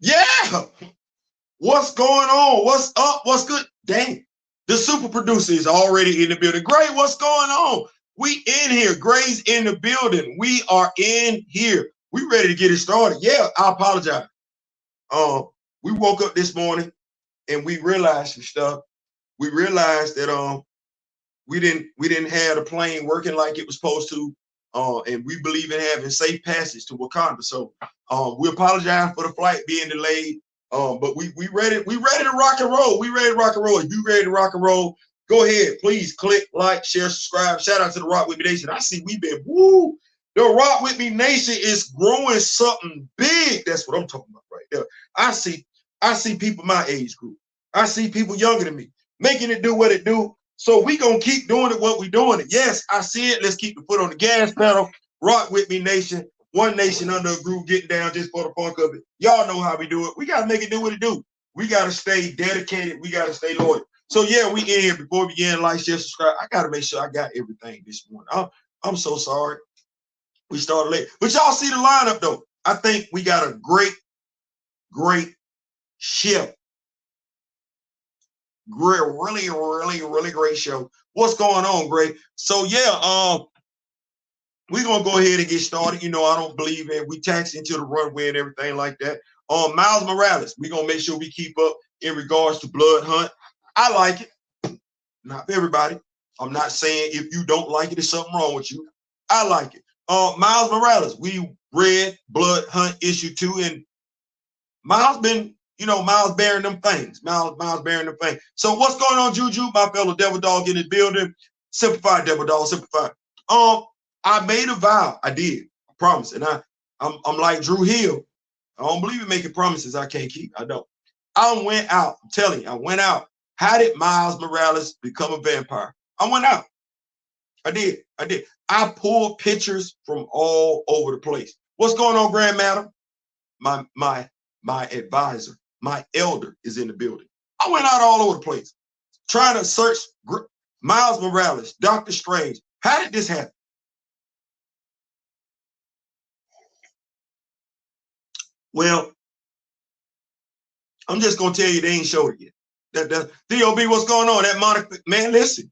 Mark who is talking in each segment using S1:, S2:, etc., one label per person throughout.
S1: Yeah. What's going on? What's up? What's good? Dang. The super producer is already in the building. Gray, what's going on? We in here. Gray's in the building. We are in here. We ready to get it started. Yeah, I apologize. We woke up this morning and we realized some stuff. We realized that we didn't have the plane working like it was supposed to. And we believe in having safe passage to Wakanda. So we apologize for the flight being delayed. But we ready to rock and roll. We ready to rock and roll. If you ready to rock and roll, go ahead. Please click, like, share, subscribe. Shout out to the Rock With Me Nation. I see we've been woo. The Rock With Me Nation is growing something big. That's what I'm talking about right there. I see people my age group. I see people younger than me making it do what it do. So we gonna keep doing it what we doing it. Yes, I see it. Let's keep the foot on the gas pedal. Rock With Me Nation. One nation under a groove, getting down just for the funk of it. Y'all know how we do it. We gotta make it do what it do. We gotta stay dedicated. We gotta stay loyal. So yeah, we in here. Before we begin, like, share, subscribe. I gotta make sure I got everything this morning. I'm so sorry. We started late, but y'all see the lineup though. I think we got a great shift. Great, really great show. What's going on, Gray? So yeah, we're gonna go ahead and get started. You know, I don't believe in we tax into the runway and everything like that. Miles Morales, we're gonna make sure we keep up in regards to Blood Hunt. I like it. Not for everybody. I'm not saying if you don't like it, there's something wrong with you. I like it. Miles Morales, we read Blood Hunt issue 2, and Miles been, Miles bearing them things. Miles bearing them things. So what's going on, Juju? My fellow Devil Dog in the building. Simplified Devil Dog, simplified. I made a vow. I did. I promise. And I'm like Drew Hill. I don't believe in making promises I can't keep. I don't. I went out. I'm telling you, I went out. How did Miles Morales become a vampire? I went out. I did. I pulled pictures from all over the place. What's going on, Grand Madam? My advisor, my elder is in the building. I went out all over the place trying to search Miles Morales, Doctor Strange. How did this happen? Well, I'm just gonna tell you they ain't showed it yet. That Theo B, what's going on? That Monica, man, listen.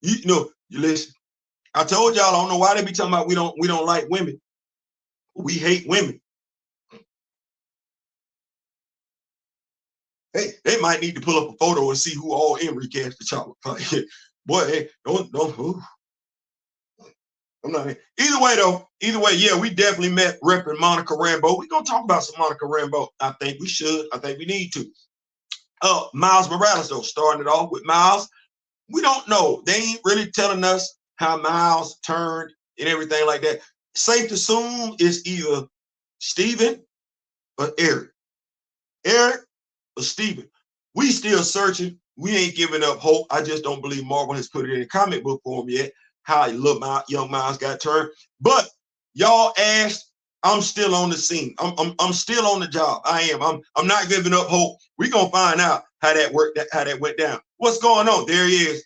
S1: You listen. I told y'all I don't know why they be talking about we don't like women. We hate women. Hey, they might need to pull up a photo and see who all Enrique has to chop. Boy, hey, don't. I'm not. Either way, though. Either way, yeah, we definitely met repping Monica Rambeau. We're gonna talk about some Monica Rambeau. I think we should. I think we need to. Miles Morales, though, starting it off with Miles. We don't know. They ain't really telling us how Miles turned and everything like that. Safe to assume it's either Steven or Eric. Eric or Steven. We still searching. We ain't giving up hope. I just don't believe Marvel has put it in a comic book form yet, how young Miles got turned. But y'all asked, I'm still on the scene. I'm still on the job. I am. I'm not giving up hope. We're gonna find out how that worked, how that went down. What's going on? There he is.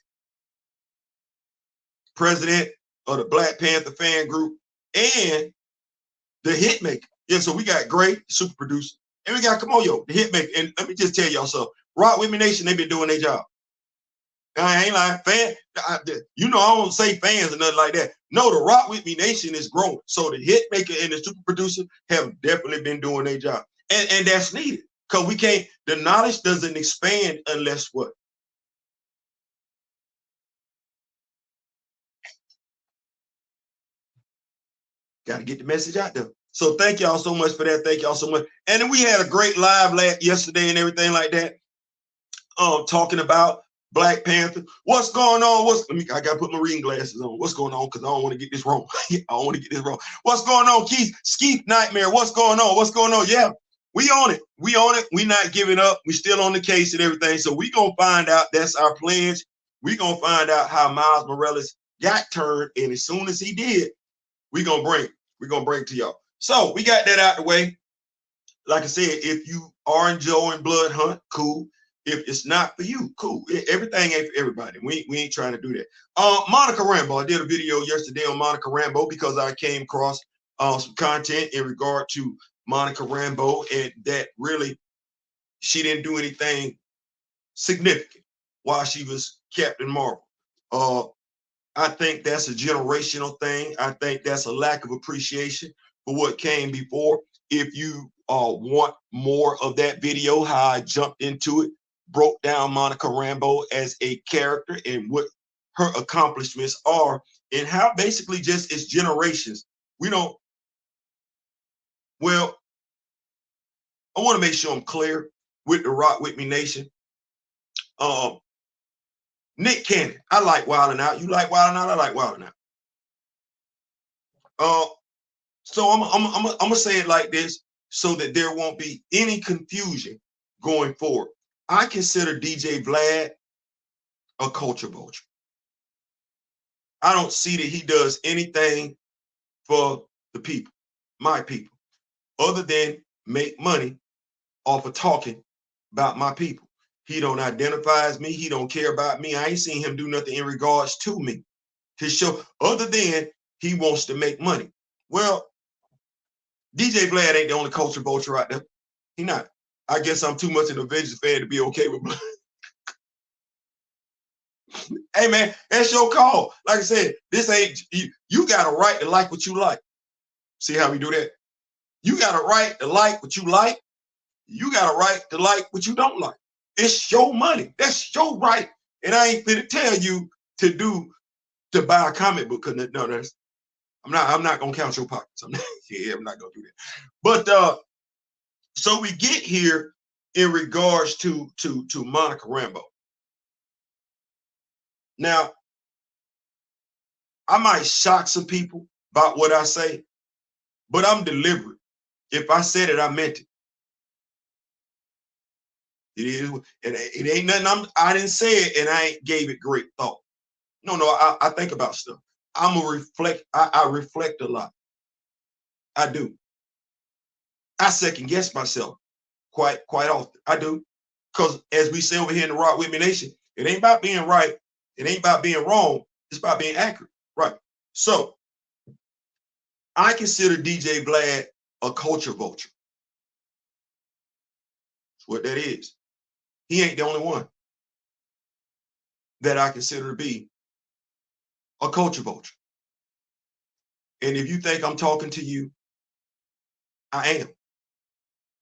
S1: President of the Black Panther fan group and the hitmaker. Yeah, so we got Gray, super producer, and we got Kamoyo, the hitmaker. And let me just tell y'all something. Rock With Me Nation, they've been doing their job. I ain't lying. I don't say fans or nothing like that. No, the Rock With Me Nation is growing. So the hitmaker and the super producer have definitely been doing their job. And that's needed. Because the knowledge doesn't expand unless what? Got to get the message out there. So thank y'all so much for that. Thank y'all so much. And then we had a great live yesterday and everything like that. Talking about Black Panther. What's going on? I gotta put my reading glasses on. What's going on? Because I don't want to get this wrong. What's going on, Keith? Skeeth Nightmare. What's going on? Yeah, we on it. We not giving up. We still on the case and everything. So we gonna find out. That's our pledge. We gonna find out how Miles Morales got turned, and as soon as he did, we're gonna bring it to y'all. So we got that out the way. Like I said, if you are enjoying Blood Hunt, cool. If it's not for you, cool. Everything ain't for everybody. We ain't trying to do that. Monica Rambeau. I did a video yesterday on Monica Rambeau because I came across some content in regard to Monica Rambeau, and that really she didn't do anything significant while she was Captain Marvel. I think that's a generational thing. I think that's a lack of appreciation for what came before. If you want more of that video, how I jumped into it, broke down Monica Rambeau as a character and what her accomplishments are, and how basically just it's generations. We don't, well, I want to make sure I'm clear with the Rock With Me Nation. Nick Cannon, I like Wildin' Out. You like Wildin' Out? I like Wildin' Out. So I'm gonna say it like this so that there won't be any confusion going forward. I consider DJ Vlad a culture vulture. I don't see that he does anything for the people, my people, other than make money off of talking about my people. He don't identify as me. He don't care about me. I ain't seen him do nothing in regards to me to show, other than he wants to make money. Well, DJ Vlad ain't the only culture vulture out there. He not. I guess I'm too much of an Avengers fan to be okay with Vlad. Hey man, that's your call. Like I said, this ain't you got a right to like what you like. See how we do that? You got a right to like what you like. You got a right to like what you don't like. It's your money. That's your right. And I ain't finna tell you to buy a comic book. Cause no, that's I'm not gonna count your pockets. I'm not gonna do that. But so we get here in regards to Monica Rambeau. Now, I might shock some people about what I say, but I'm deliberate. If I said it, I meant it. It is, it ain't nothing. I didn't say it, and I ain't gave it great thought. No, I think about stuff. I'm a reflect. I reflect a lot. I do. I second guess myself quite often. I do, because as we say over here in the Rock With Me Nation, it ain't about being right. It ain't about being wrong. It's about being accurate. Right. So I consider DJ Vlad a culture vulture. That's what that is. He ain't the only one that I consider to be a culture vulture. And if you think I'm talking to you, I am.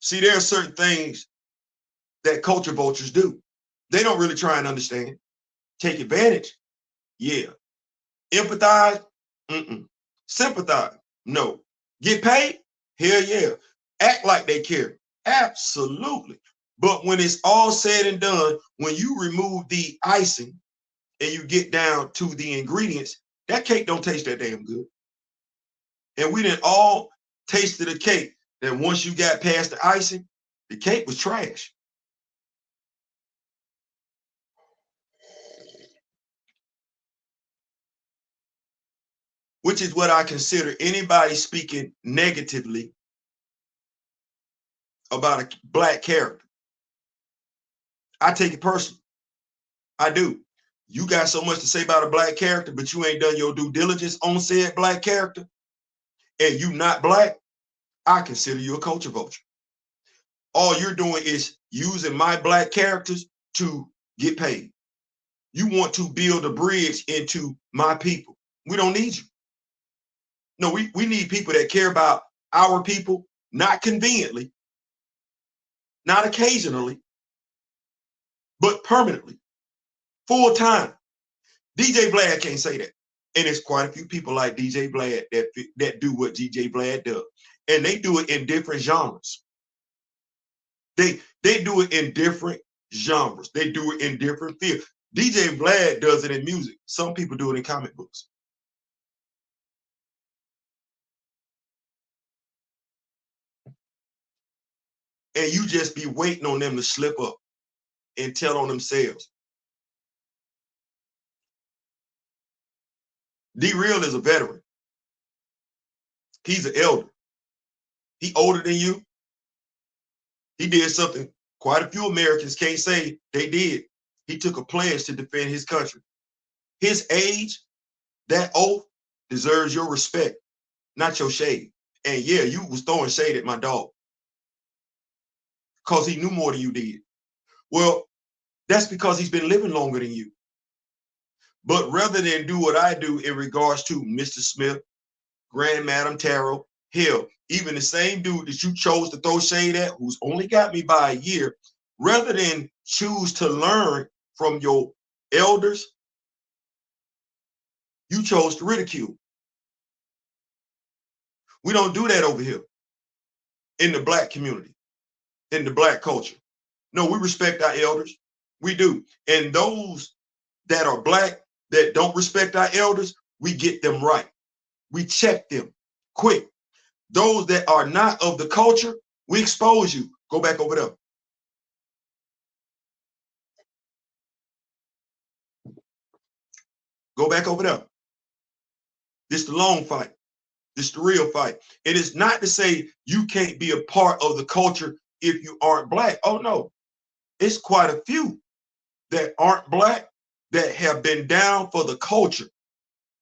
S1: See, there are certain things that culture vultures do. They don't really try and understand. Take advantage? Yeah. Empathize? Mm-mm. Sympathize? No. Get paid? Hell yeah. Act like they care? Absolutely. But when it's all said and done, when you remove the icing and you get down to the ingredients, that cake don't taste that damn good. And we didn't all tasted a cake that once you got past the icing, the cake was trash. Which is what I consider anybody speaking negatively about a black character. I take it personally. I do. You got so much to say about a black character, but you ain't done your due diligence on said black character, and you not black, I consider you a culture vulture. All you're doing is using my black characters to get paid. You want to build a bridge into my people. We don't need you. No, we need people that care about our people, not conveniently, not occasionally, but permanently, full time. DJ Vlad can't say that. And there's quite a few people like DJ Vlad that do what DJ Vlad does. And they do it in different genres. They do it in different genres. They do it in different fields. DJ Vlad does it in music. Some people do it in comic books. And you just be waiting on them to slip up and tell on themselves. D-Real is a veteran. He's an elder. He older than you. He did something quite a few Americans can't say they did. He took a pledge to defend his country. His age, that oath, deserves your respect, not your shade. And yeah, you was throwing shade at my dog because he knew more than you did. Well, that's because he's been living longer than you. But rather than do what I do in regards to Mr. Smith, Grand Madam Tarot, hell, even the same dude that you chose to throw shade at, who's only got me by a year, rather than choose to learn from your elders, you chose to ridicule. We don't do that over here in the Black community, in the Black culture. No, we respect our elders. We do. And those that are Black that don't respect our elders, we get them right. We check them quick. Those that are not of the culture, we expose you. Go back over there. Go back over there. This is the long fight. This is the real fight. It is not to say you can't be a part of the culture if you aren't Black. Oh, no. It's quite a few that aren't Black that have been down for the culture.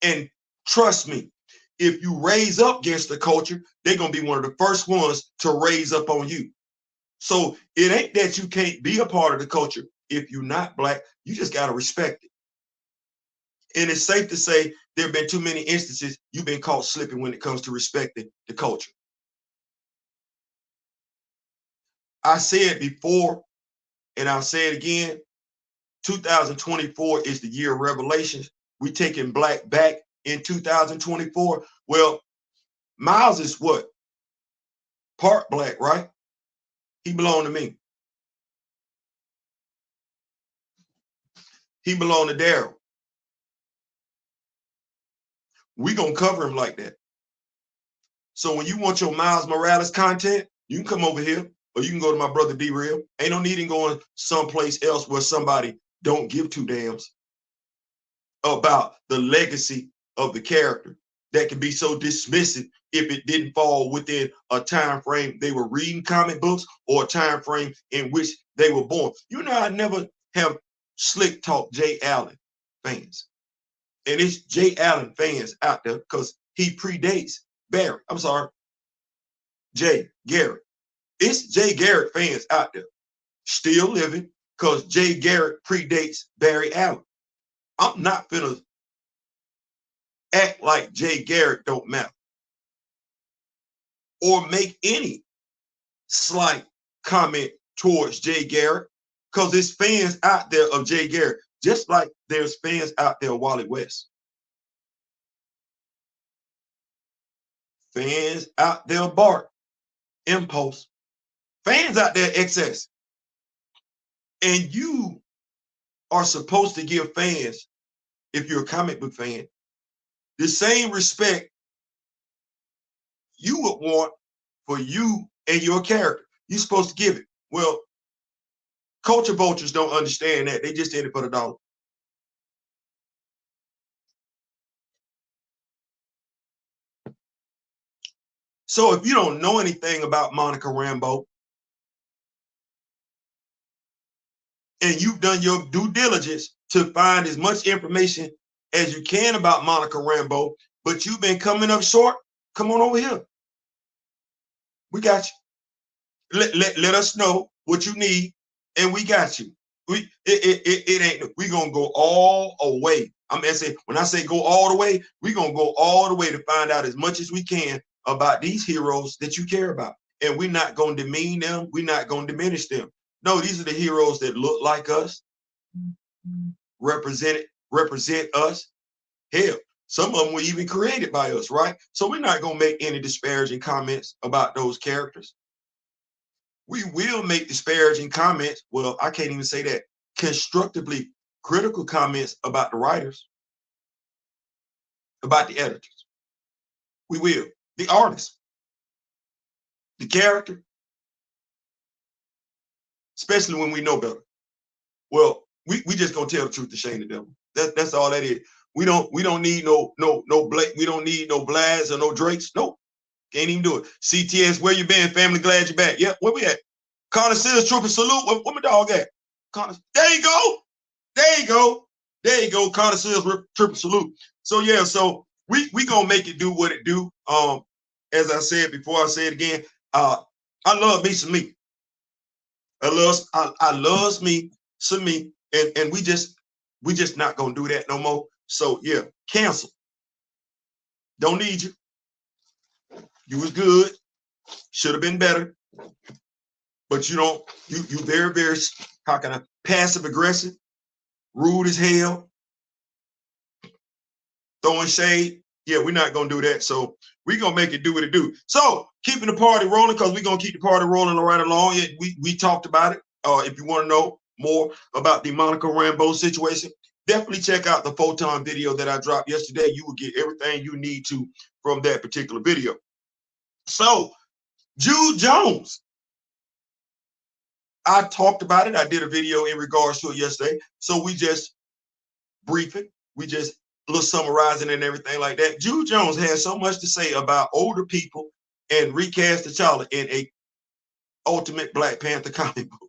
S1: And trust me, if you raise up against the culture, they're going to be one of the first ones to raise up on you. So it ain't that you can't be a part of the culture if you're not Black. You just got to respect it. And it's safe to say there have been too many instances you've been caught slipping when it comes to respecting the culture. I said before, and I'll say it again, 2024 is the year of revelations. We taking Black back in 2024. Well, Miles is what? Part Black, right? He belonged to me. He belonged to Daryl. We gonna cover him like that. So when you want your Miles Morales content, you can come over here, or you can go to my brother D-Real. Ain't no need in going someplace else where somebody don't give two damns about the legacy of the character that can be so dismissive if it didn't fall within a time frame they were reading comic books or a time frame in which they were born. You know, I never have slick talk Jay Allen fans. And it's Jay Allen fans out there because he predates Barry. I'm sorry, Jay Garrett. It's Jay Garrett fans out there still living because Jay Garrett predates Barry Allen. I'm not finna act like Jay Garrett don't matter or make any slight comment towards Jay Garrett because there's fans out there of Jay Garrett, just like there's fans out there of Wally West. Fans out there of Bart, Impulse, fans out there XS. And you are supposed to give fans, if you're a comic book fan, the same respect you would want for you and your character. You're supposed to give it. Well, culture vultures don't understand that. They just in it for the dollar. So if you don't know anything about Monica Rambeau, and you've done your due diligence to find as much information as you can about Monica Rambeau, but you've been coming up short, come on over here. We got you. Let us know what you need, and we got you. It ain't, we gonna go all the way. I'm gonna say, when I say go all the way, we gonna go all the way to find out as much as we can about these heroes that you care about. And we're not gonna demean them, we're not gonna diminish them. No, these are the heroes that look like us, represent us. Hell, some of them were even created by us, right? So we're not gonna make any disparaging comments about those characters. We will make disparaging comments. Well, I can't even say that. Constructively critical comments about the writers, about the editors. We will. The artist, the character, especially when we know better. Well, we just gonna tell the truth to shame the devil. That's all that is. We don't need no Blake. We don't need no Blads or no Drakes. Nope. Can't even do it. CTS, where you been? Family, glad you're back. Yep, where we at? Connoisseurs, troop and salute. Where my dog at? There you go. There you go. There you go. Connoisseurs, troop and salute. So yeah, so we gonna make it do what it do. as I said before, I say it again. I love me some me. I loves me some me, and we just not gonna do that no more. So yeah, cancel. Don't need you. You was good. Should have been better. But you don't. You very very, how can I, passive aggressive, rude as hell, throwing shade. Yeah, we're not gonna do that. So we're gonna make it do what it do. So keeping the party rolling, because we're gonna keep the party rolling right along. We talked about it. If you want to know more about the Monica Rambeau situation, definitely check out the Photon video that I dropped yesterday. You will get everything you need to from that particular video. So Jude Jones, I talked about it. I did a video in regards to it yesterday. So we just briefing. We just a little summarizing and everything like that. Jude Jones has so much to say about older people and recast T'Challa in a Ultimate Black Panther comic book.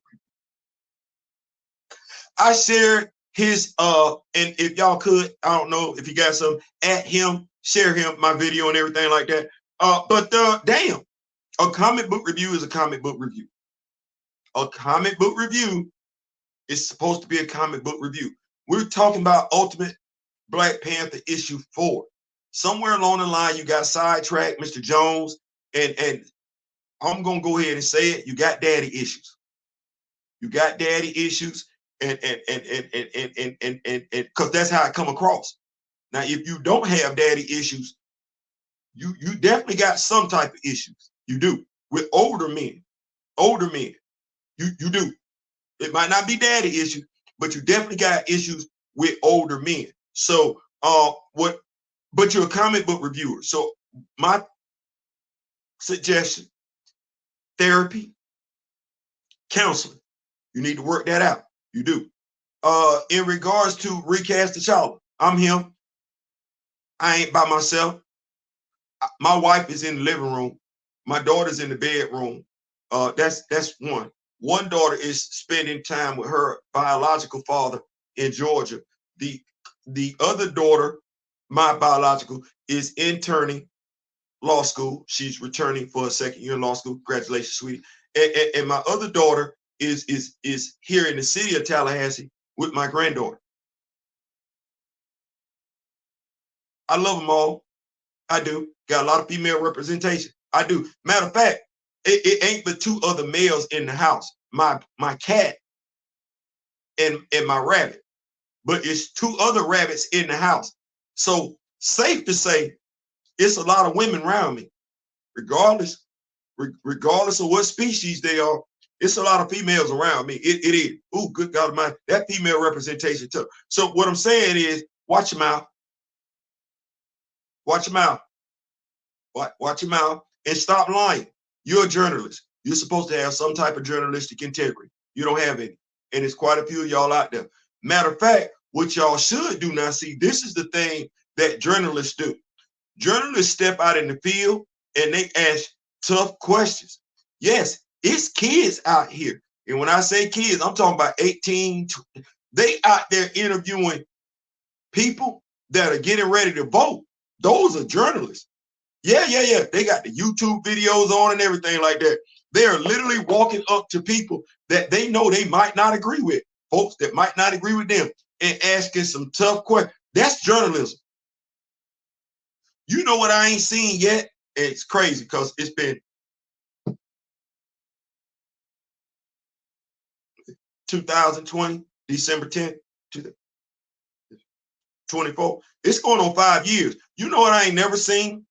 S1: I shared his and if y'all could, I don't know if you got some, at him, share him, my video and everything like that. But damn, a comic book review is a comic book review. A comic book review is supposed to be a comic book review. We're talking about Ultimate Black Panther issue 4. Somewhere along the line, you got sidetracked, Mr. Jones, and I'm gonna go ahead and say it. You got daddy issues. You got daddy issues, and because that's how it come across. Now, if you don't have daddy issues, you definitely got some type of issues. You do with older men. Older men, you do. It might not be daddy issues, but you definitely got issues with older men. So, but you're a comic book reviewer. So my suggestion, therapy, counseling, you need to work that out. You do. In regards to recast T'Challa, I'm him. I ain't by myself. My wife is in the living room. My daughter's in the bedroom. That's one. One daughter is spending time with her biological father in Georgia. The other daughter, my biological, is interning law school. She's returning for a second year in law school. Congratulations, sweetie. And my other daughter is here in the city of Tallahassee with my granddaughter. I love them all. I do. Got a lot of female representation. I do. Matter of fact, it ain't but 2 other males in the house. My cat and my rabbit. But it's 2 other rabbits in the house. So safe to say, it's a lot of women around me. Regardless of what species they are, it's a lot of females around me. It is. Oh, good God Almighty. That female representation too. So what I'm saying is, watch your mouth. Watch your mouth. Watch your mouth and stop lying. You're a journalist. You're supposed to have some type of journalistic integrity. You don't have any. And there's quite a few of y'all out there. Matter of fact, what y'all should do now, see, this is the thing that journalists do. Journalists step out in the field and they ask tough questions. Yes, it's kids out here. And when I say kids, I'm talking about 18. They out there interviewing people that are getting ready to vote. Those are journalists. Yeah. They got the YouTube videos on and everything like that. They are literally walking up to people that they know they might not agree with, folks that might not agree with them, and asking some tough questions. That's journalism. You know what I ain't seen yet? It's crazy because it's been 2020, December 10th, 2024. It's going on 5 years. You know what I ain't never seen?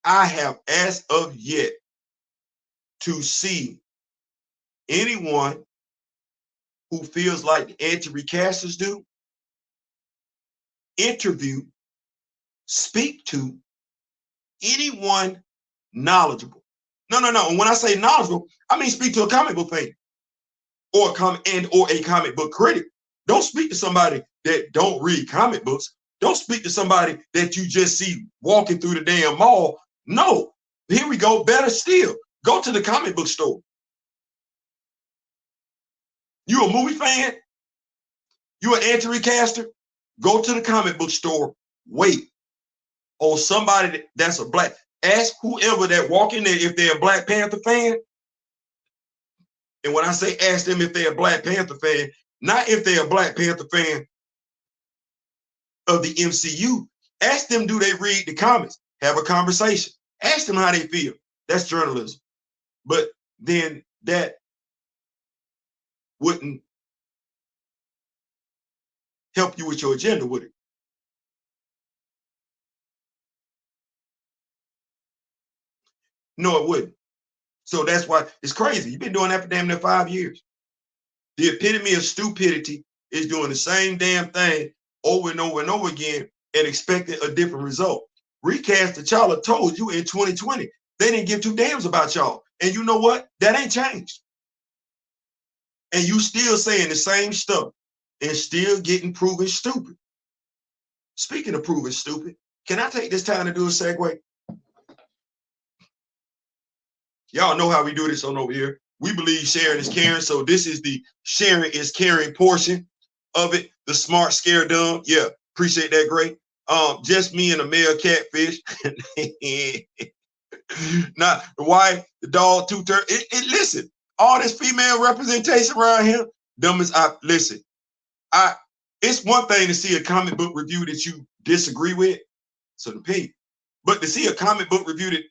S1: I have, as of yet, to see anyone who feels like the anti-recasters do interview, speak to anyone knowledgeable. No. And when I say knowledgeable, I mean speak to a comic book fan or a comic book critic. Don't speak to somebody that don't read comic books. Don't speak to somebody that you just see walking through the damn mall. No, here we go. Better still, go to the comic book store. You a movie fan? You an anti-recaster? Go to the comic book store. Wait on somebody that's a black. Ask whoever that walk in there if they're a Black Panther fan. And when I say ask them if they're a Black Panther fan, not if they're a Black Panther fan of the MCU. Ask them, do they read the comics? Have a conversation. Ask them how they feel. That's journalism. But then that wouldn't help you with your agenda, would it? No, it wouldn't. So that's why it's crazy. You've been doing that for damn near 5 years. The epitome of stupidity is doing the same damn thing over and over and over again and expecting a different result. Recast T'Challa told you in 2020, they didn't give two damns about y'all. And you know what? That ain't changed. And you still saying the same stuff and still getting proven stupid. Speaking of proven stupid, can I take this time to do a segue? Y'all know how we do this on over here. We believe sharing is caring. So this is the sharing is caring portion of it. The smart, scared, dumb. Yeah, appreciate that, great. Just me and a male catfish. Not the wife, the dog, two turtles. Listen, all this female representation around here, dumb as I listen. It's one thing to see a comic book review that you disagree with, so to pay. But to see a comic book review that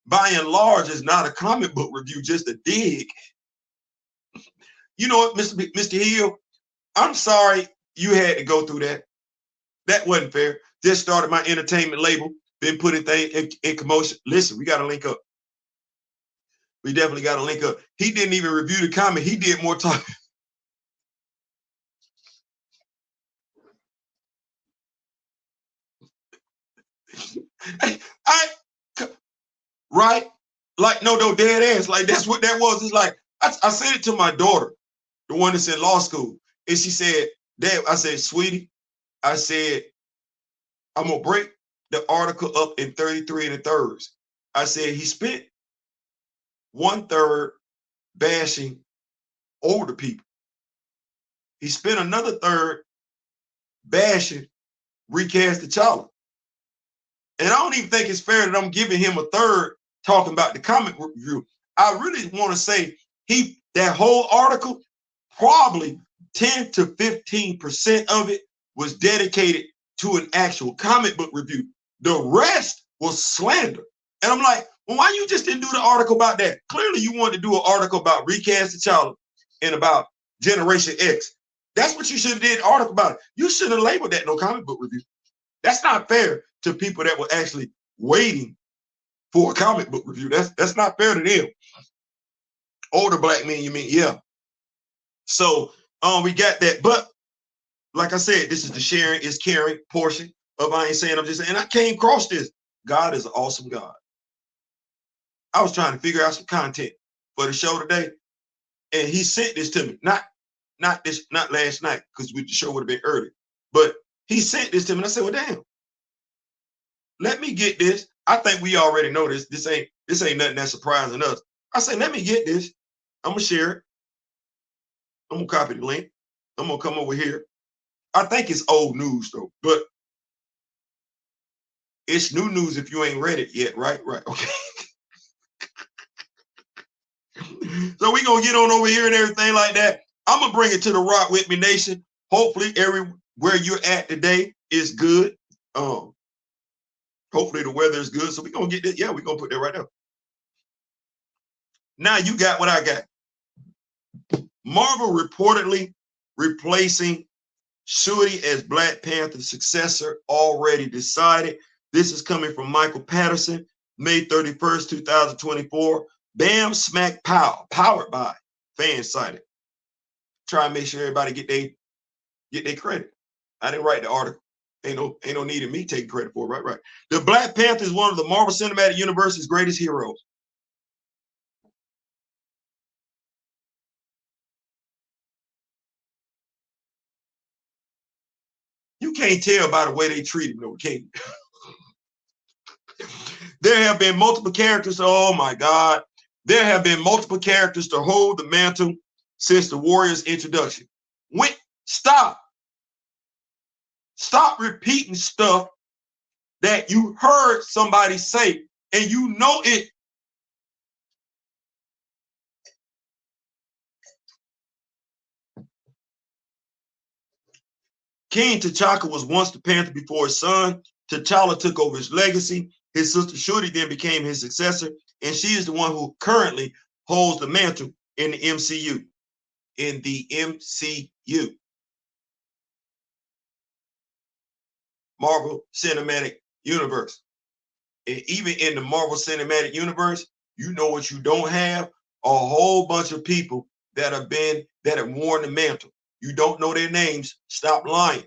S1: by and large is not a comic book review, just a dig. You know what, Mr. Hill? I'm sorry you had to go through that. That wasn't fair. Just started my entertainment label, been putting things in commotion. Listen, we got to link up. We definitely got to link up. He didn't even review the comic. He did more talking. Right? Like, no, dead ass. Like, that's what that was. It's like, I said it to my daughter, the one that's in law school. And she said, Dad, I said, sweetie, I said, I'm going to break the article up in 33 1/3. I said, he spent 1/3 bashing older people. He spent another third bashing Recast T'Challa. And I don't even think it's fair that I'm giving him a third talking about the comic review. I really want to say that whole article, probably 10 to 15% of it was dedicated to an actual comic book review. The rest was slander. And I'm like, well, why you just didn't do the article about that? Clearly you wanted to do an article about Recast T'Challa and about Generation X. That's what you should have did an article about it. You shouldn't have labeled that no comic book review. That's not fair to people that were actually waiting for a comic book review. That's not fair to them. Older black men, you mean? Yeah. So we got that. But like I said, this is the sharing is caring portion of I ain't saying, I'm just saying. And I came across this. God is an awesome God. I was trying to figure out some content for the show today, and he sent this to me. Not last night, because the show would have been early. But he sent this to me, and I said, well, damn. Let me get this. I think we already know this. This ain't nothing that's surprising us. I said, let me get this. I'm gonna share it. I'm gonna copy the link. I'm gonna come over here. I think it's old news though, but it's new news if you ain't read it yet, right? Right. Okay. So we gonna get on over here and everything like that. I'm gonna bring it to the Rock With Me Nation. Hopefully, everywhere you're at today is good. Hopefully the weather is good. So we're gonna get that. Yeah, we're gonna put that right there. Now you got what I got. Marvel reportedly replacing Shuri as Black Panther's successor already decided. This is coming from Michael Patterson, May 31st, 2024. Bam, smack, pow, powered by Fansided. Try and make sure everybody get their credit. I didn't write the article. Ain't no need in me taking credit for it. Right. The Black Panther is one of the Marvel Cinematic Universe's greatest heroes. You can't tell by the way they treat him, though, can you? There have been multiple characters. Oh my God. There have been multiple characters to hold the mantle since the Warriors' introduction. Stop repeating stuff that you heard somebody say And you know it. King T'Chaka was once the Panther before his son. T'Challa took over his legacy. His sister Shuri then became his successor, and she is the one who currently holds the mantle in the MCU. In the MCU. Marvel Cinematic Universe. And even in the Marvel Cinematic Universe, you know what you don't have? A whole bunch of people that have worn the mantle. You don't know their names. Stop lying.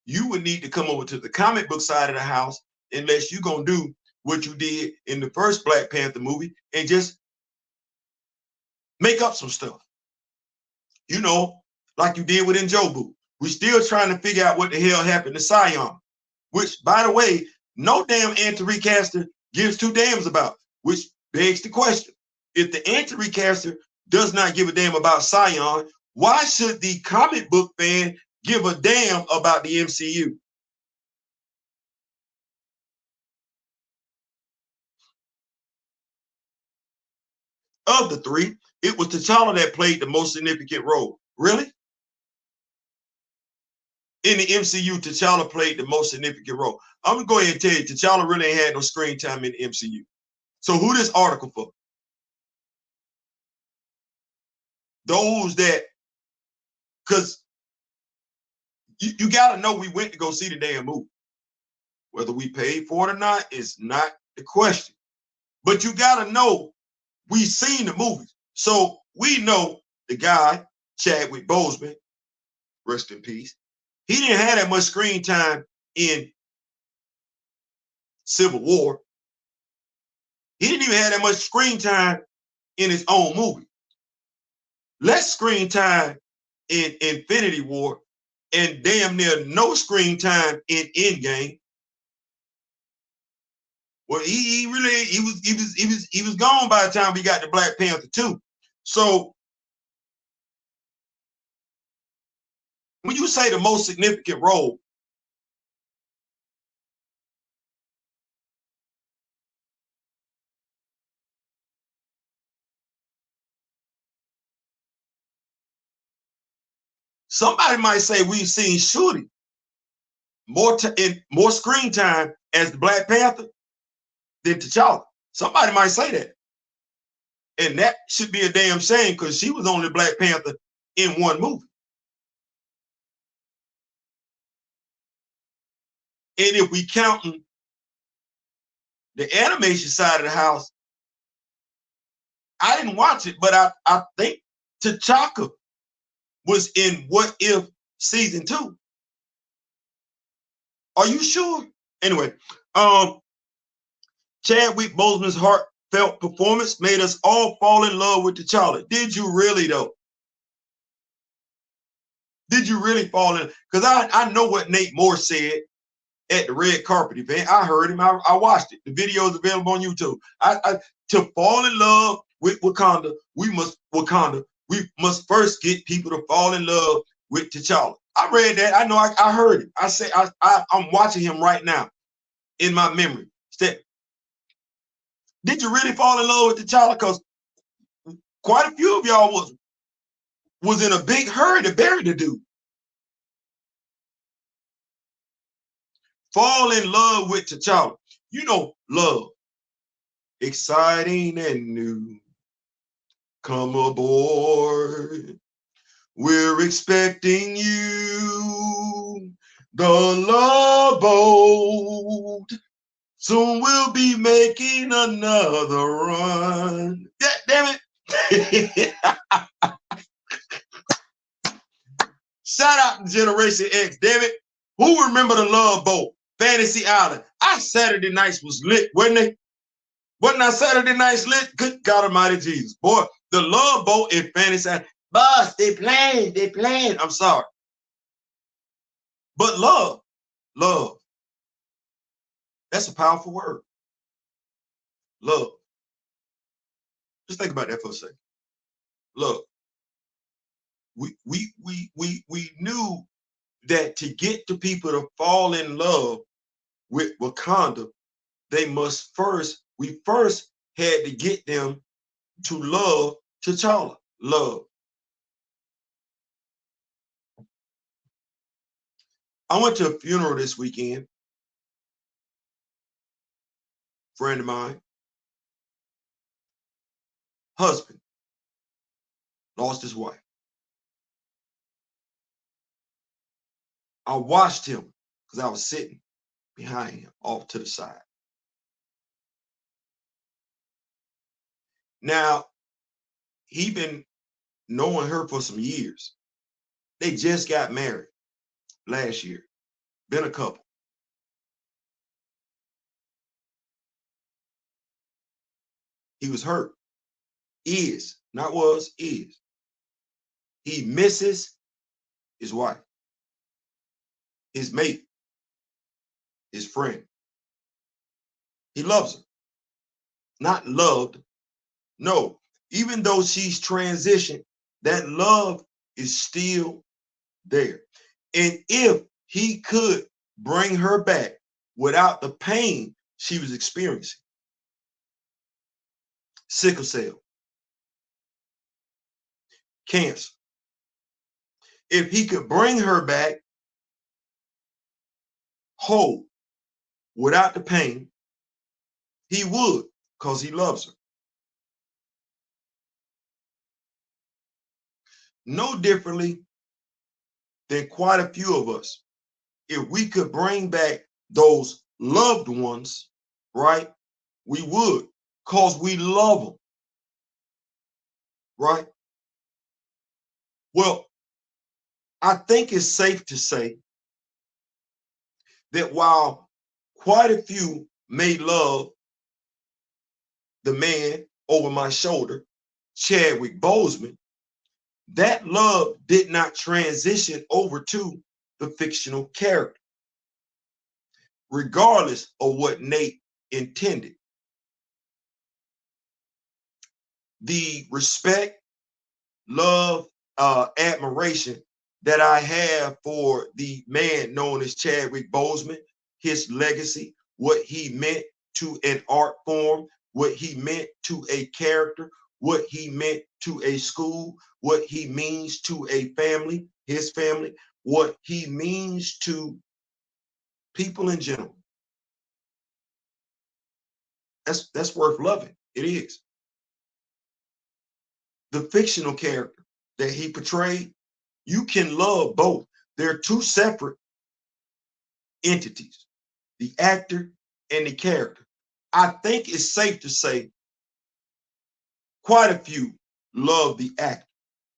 S1: You would need to come over to the comic book side of the house unless you're going to do what you did in the first Black Panther movie and just make up some stuff. You know, like you did with Njobu. We're still trying to figure out what the hell happened to Sion, which, by the way, no damn anti-recaster gives two damns about, which begs the question. If the anti-recaster does not give a damn about Sion, why should the comic book fan give a damn about the MCU? Of the three, it was T'Challa that played the most significant role. Really? In the MCU, T'Challa played the most significant role. I'm going to go ahead and tell you, T'Challa really ain't had no screen time in the MCU. So who this article for? Those that, because you got to know we went to go see the damn movie. Whether we paid for it or not is not the question. But you got to know we seen the movie. So we know the guy, Chadwick Boseman, rest in peace, he didn't have that much screen time in Civil War. He didn't even have that much screen time in his own movie. Less screen time in Infinity War and damn near no screen time in Endgame. Well, he was gone by the time we got to Black Panther 2. So when you say the most significant role, somebody might say we've seen Shuri more screen time as the Black Panther than T'Challa. Somebody might say that. And that should be a damn shame because she was only Black Panther in one movie. And if we counting the animation side of the house, I didn't watch it, but I think T'Chaka was in What If season 2. Are you sure? Anyway, Chadwick Boseman's heartfelt performance made us all fall in love with T'Challa. Did you really though? Did you really fall in? Because I know what Nate Moore said at the red carpet event. I heard him. I watched it. The video is available on YouTube. To fall in love with Wakanda, we must first get people to fall in love with T'Challa. I read that. I know. I heard it. I'm watching him right now in my memory. Did you really fall in love with T'Challa? Because quite a few of y'all was in a big hurry to bury the dude. Fall in love with T'Challa. You know, love. Exciting and new. Come aboard. We're expecting you. The Love Boat. Soon we'll be making another run. Damn it. Shout out to Generation X, damn it. Who remember the Love Boat? Fantasy Island. Our Saturday nights was lit, wasn't they? Wasn't our Saturday nights lit? Good God Almighty Jesus. Boy, the Love Boat in Fantasy Island. Boss, they playing. I'm sorry. But love, that's a powerful word. Love. Just think about that for a second. Love. We knew that to get the people to fall in love with Wakanda, they must first we first had to get them to love T'Challa. Love. I went to a funeral this weekend. Friend of mine. Husband. Lost his wife. I watched him because I was sitting behind him off to the side. Now, he been knowing her for some years. They just got married last year. Been a couple. He was hurt. Is, not was, is. He misses his wife, his mate, his friend. He loves her. Not loved. No, even though she's transitioned, that love is still there. And if he could bring her back without the pain she was experiencing, sickle cell, cancer, if he could bring her back whole without the pain, he would, because he loves her. No differently than quite a few of us. If we could bring back those loved ones, right, we would, because we love them, right? Well, I think it's safe to say that while quite a few may love the man over my shoulder, Chadwick Boseman, that love did not transition over to the fictional character, regardless of what Nate intended. The respect, love, admiration that I have for the man known as Chadwick Boseman, his legacy, what he meant to an art form, what he meant to a character, what he meant to a school, what he means to a family, his family, what he means to people in general. That's worth loving. It is. The fictional character that he portrayed, you can love both. They're two separate entities, the actor and the character. I think it's safe to say quite a few love the actor.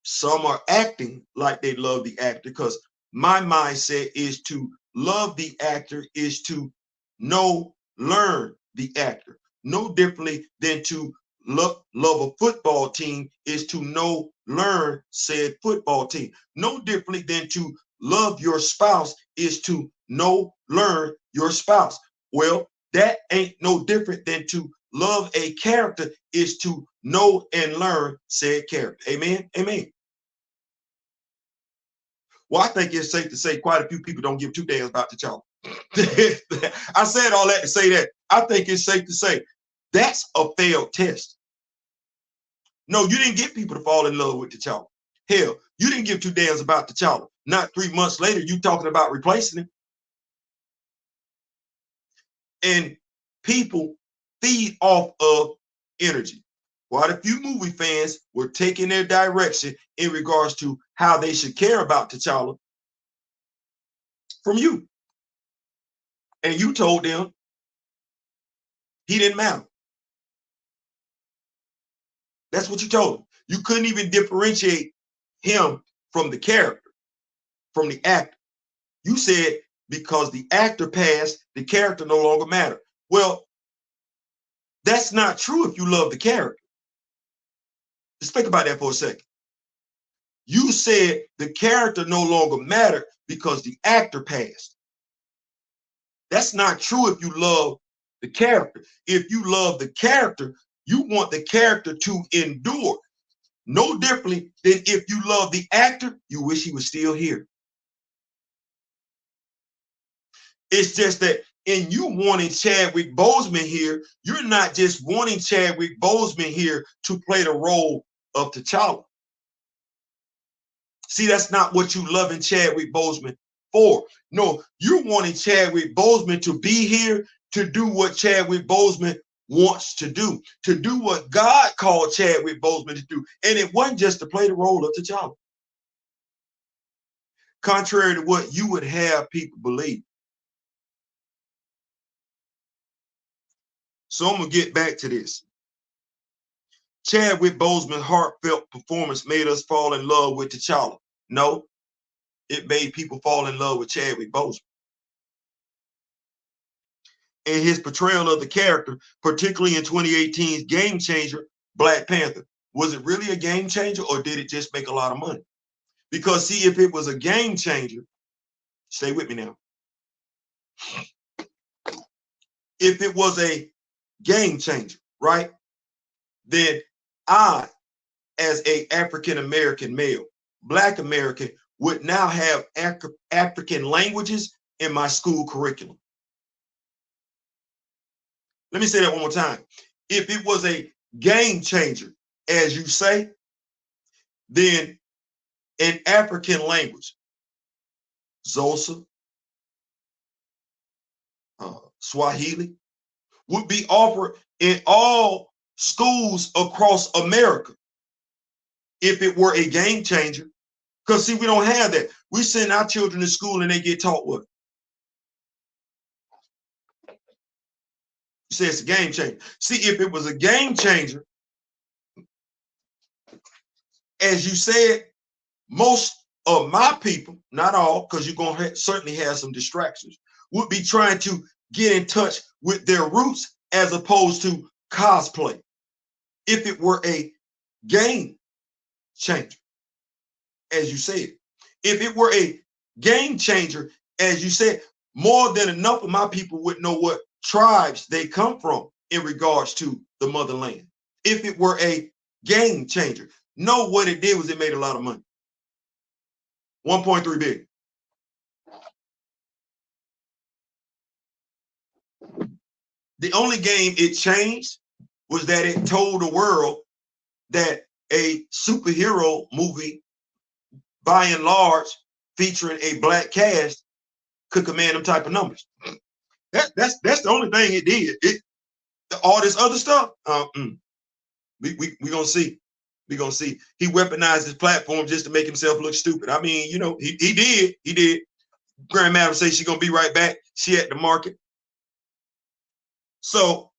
S1: Some are acting like they love the actor, because my mindset is to love the actor is to know, learn the actor. No differently than to love a football team is to know, learn said football team. No differently than to love your spouse is to know, learn your spouse. Well, that ain't no different than to love a character is to know and learn said character. Amen. Amen. Well, I think it's safe to say quite a few people don't give two damns about T'Challa. I said all that to say that. I think it's safe to say that's a failed test. No, you didn't get people to fall in love with T'Challa. Hell, you didn't give two damns about T'Challa. Not 3 months later, you talking about replacing him. And people feed off of energy. Quite a few movie fans were taking their direction in regards to how they should care about T'Challa from you. And you told them he didn't matter. That's what you told them. You couldn't even differentiate him from the character, from the actor. You said because the actor passed, the character no longer mattered. Well, that's not true if you love the character. Just think about that for a second. You said the character no longer mattered because the actor passed. That's not true if you love the character. If you love the character, you want the character to endure. No differently than if you love the actor, you wish he was still here. It's just that And you wanting Chadwick Boseman here, you're not just wanting Chadwick Boseman here to play the role of T'Challa. See, that's not what you loving Chadwick Boseman for. No, you're wanting Chadwick Boseman to be here to do what Chadwick Boseman wants to do what God called Chadwick Boseman to do. And it wasn't just to play the role of T'Challa. Contrary to what you would have people believe. So I'm going to get back to this. Chadwick Boseman's heartfelt performance made us fall in love with T'Challa. No, it made people fall in love with Chadwick Boseman. And his portrayal of the character, particularly in 2018's game changer, Black Panther. Was it really a game changer, or did it just make a lot of money? Because see, if it was a game changer, stay with me now. If it was a game changer, right, then I, as a African-American male, Black American, would now have African languages in my school curriculum. Let me say that one more time. If it was a game changer, as you say, then an African language, Xhosa, Swahili, would be offered in all schools across America if it were a game changer. Because see, we don't have that. We send our children to school and they get taught what? You say it's a game changer. See, if it was a game changer, as you said, most of my people, not all, because you're going to certainly have some distractions, would be trying to get in touch with their roots as opposed to cosplay. If it were a game changer, as you said, if it were a game changer, as you said, more than enough of my people would know what tribes they come from in regards to the motherland. If it were a game changer, no, what it did was it made a lot of money. 1.3 billion. The only game it changed was that it told the world that a superhero movie, by and large, featuring a Black cast, could command them type of numbers. That's the only thing it did. All this other stuff, we gonna see. We gonna see. He weaponized his platform just to make himself look stupid. I mean, you know, he did. Grand Madam says she's gonna be right back. She at the market. So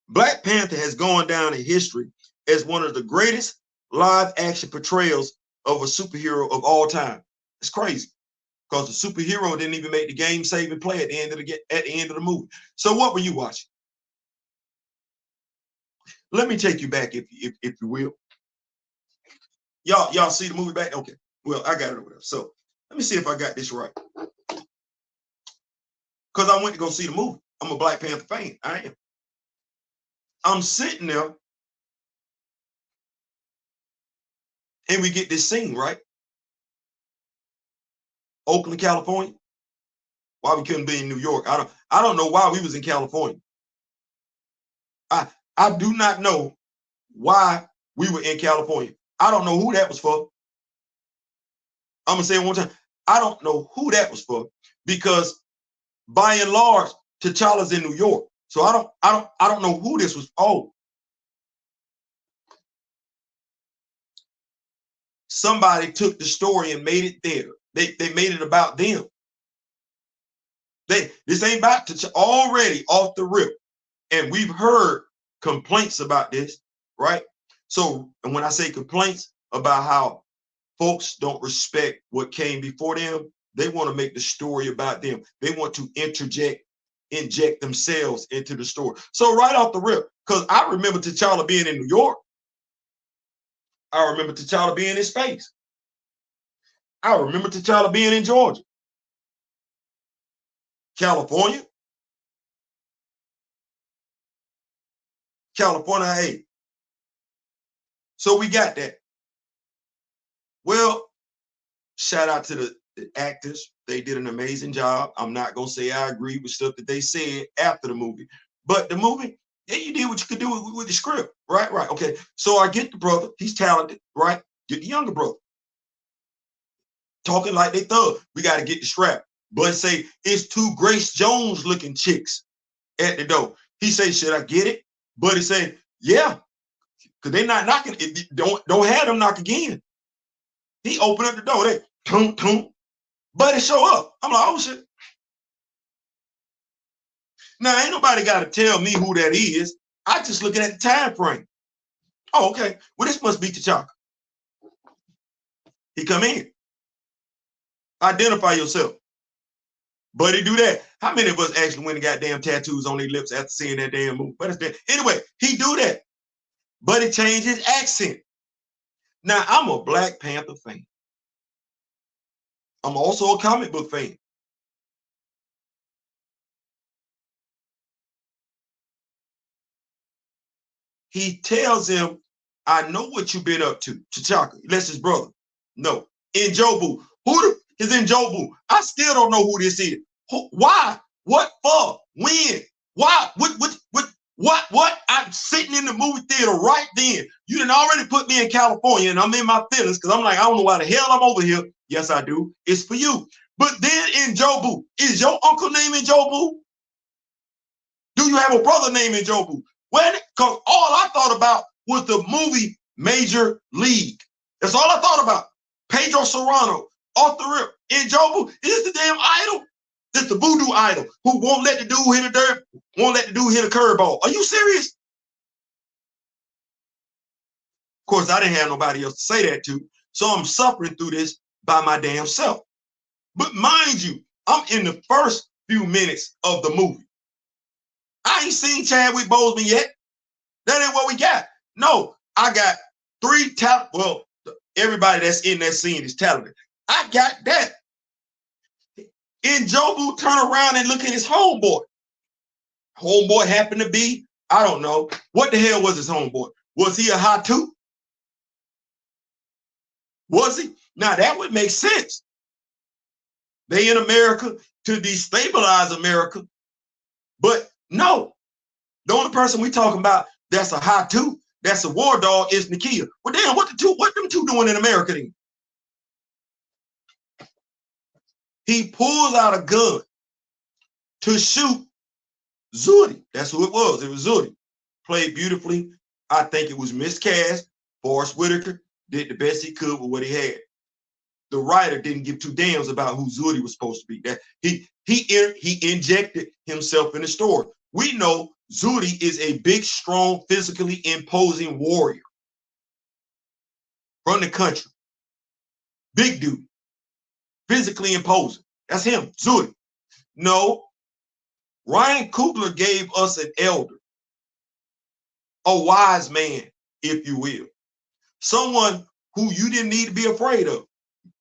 S1: Black Panther has gone down in history as one of the greatest live action portrayals of a superhero of all time. It's crazy because the superhero didn't even make the game-saving play at the end of the movie. So what were you watching? Let me take you back, if you will. Y'all see the movie back? Okay. Well, I got it over there. So let me see if I got this right. Because I went to go see the movie. I'm a Black Panther fan. I am. I'm sitting there, and we get this scene, right? Oakland, California. Why we couldn't be in New York? I don't know why we was in California. I do not know why we were in California. I don't know who that was for. I'm gonna say it one time. I don't know who that was for, because by and large, T'Challa's in New York. So I don't know who this was. Oh, somebody took the story and made it there. They made it about them. This ain't about T'Challa already off the rip. And we've heard complaints about this, right? So, and when I say complaints about how folks don't respect what came before them, they want to make the story about them. They want to inject themselves into the story. So right off the rip, because I remember T'Challa being in New York. I remember T'Challa being in space. I remember T'Challa being in Georgia. California. California, hey. So we got that. Well, shout out to the the actors, they did an amazing job. I'm not gonna say I agree with stuff that they said after the movie, but the movie, yeah, you did what you could do with the script, right? Right. Okay. So I get the brother, he's talented, right? Get the younger brother talking like they thug. We got to get the strap. But say it's two Grace Jones looking chicks at the door. He say, should I get it? But he say, yeah, because they not knocking. Don't have them knock again. He opened up the door. They tum tum. Buddy show up. I'm like, oh shit. Now ain't nobody got to tell me who that is. I just looking at the time frame. Oh, okay. Well, this must be T'Chaka. He come in. Identify yourself. Buddy, do that. How many of us actually went and got damn tattoos on their lips after seeing that damn movie? But it's that. Anyway, he do that. Buddy changed his accent. Now, I'm a Black Panther fan. I'm also a comic book fan. He tells him, I know what you've been up to. T'Chaka, that's his brother. No. Njobu. Who is Njobu? I still don't know who this is. Who, why? What for? When? Why? What? I'm sitting in the movie theater right then. You done already put me in California and I'm in my feelings because I'm like, I don't know why the hell I'm over here. Yes, I do. It's for you. But then Njobu, is your uncle named Njobu? Do you have a brother named Njobu? Well, because all I thought about was the movie Major League. That's all I thought about. Pedro Serrano, off the rip. Njobu is the damn idol. It's the voodoo idol who won't let the dude hit a dirt, won't let the dude hit a curveball. Are you serious? Of course, I didn't have nobody else to say that to, so I'm suffering through this by my damn self. But mind you, I'm in the first few minutes of the movie. I ain't seen Chadwick Boseman yet. That ain't what we got. No, I got three talent. Well, everybody that's in that scene is talented. I got that. Njobu turn around and look at his homeboy. Homeboy happened to be, I don't know. What the hell was his homeboy? Was he a Hatut? Was he? Now that would make sense. They in America to destabilize America. But no, the only person we talking about that's a Hatut, that's a war dog is Nakia. Well, damn, what them two doing in America then? He pulls out a gun to shoot Zuri. That's who it was. It was Zuri. Played beautifully. I think it was miscast. Forrest Whitaker did the best he could with what he had. The writer didn't give two damns about who Zuri was supposed to be. That he injected himself in the story. We know Zuri is a big, strong, physically imposing warrior from the country. Big dude. Physically imposing. That's him, Zuri. No, Ryan Coogler gave us an elder, a wise man, if you will. Someone who you didn't need to be afraid of.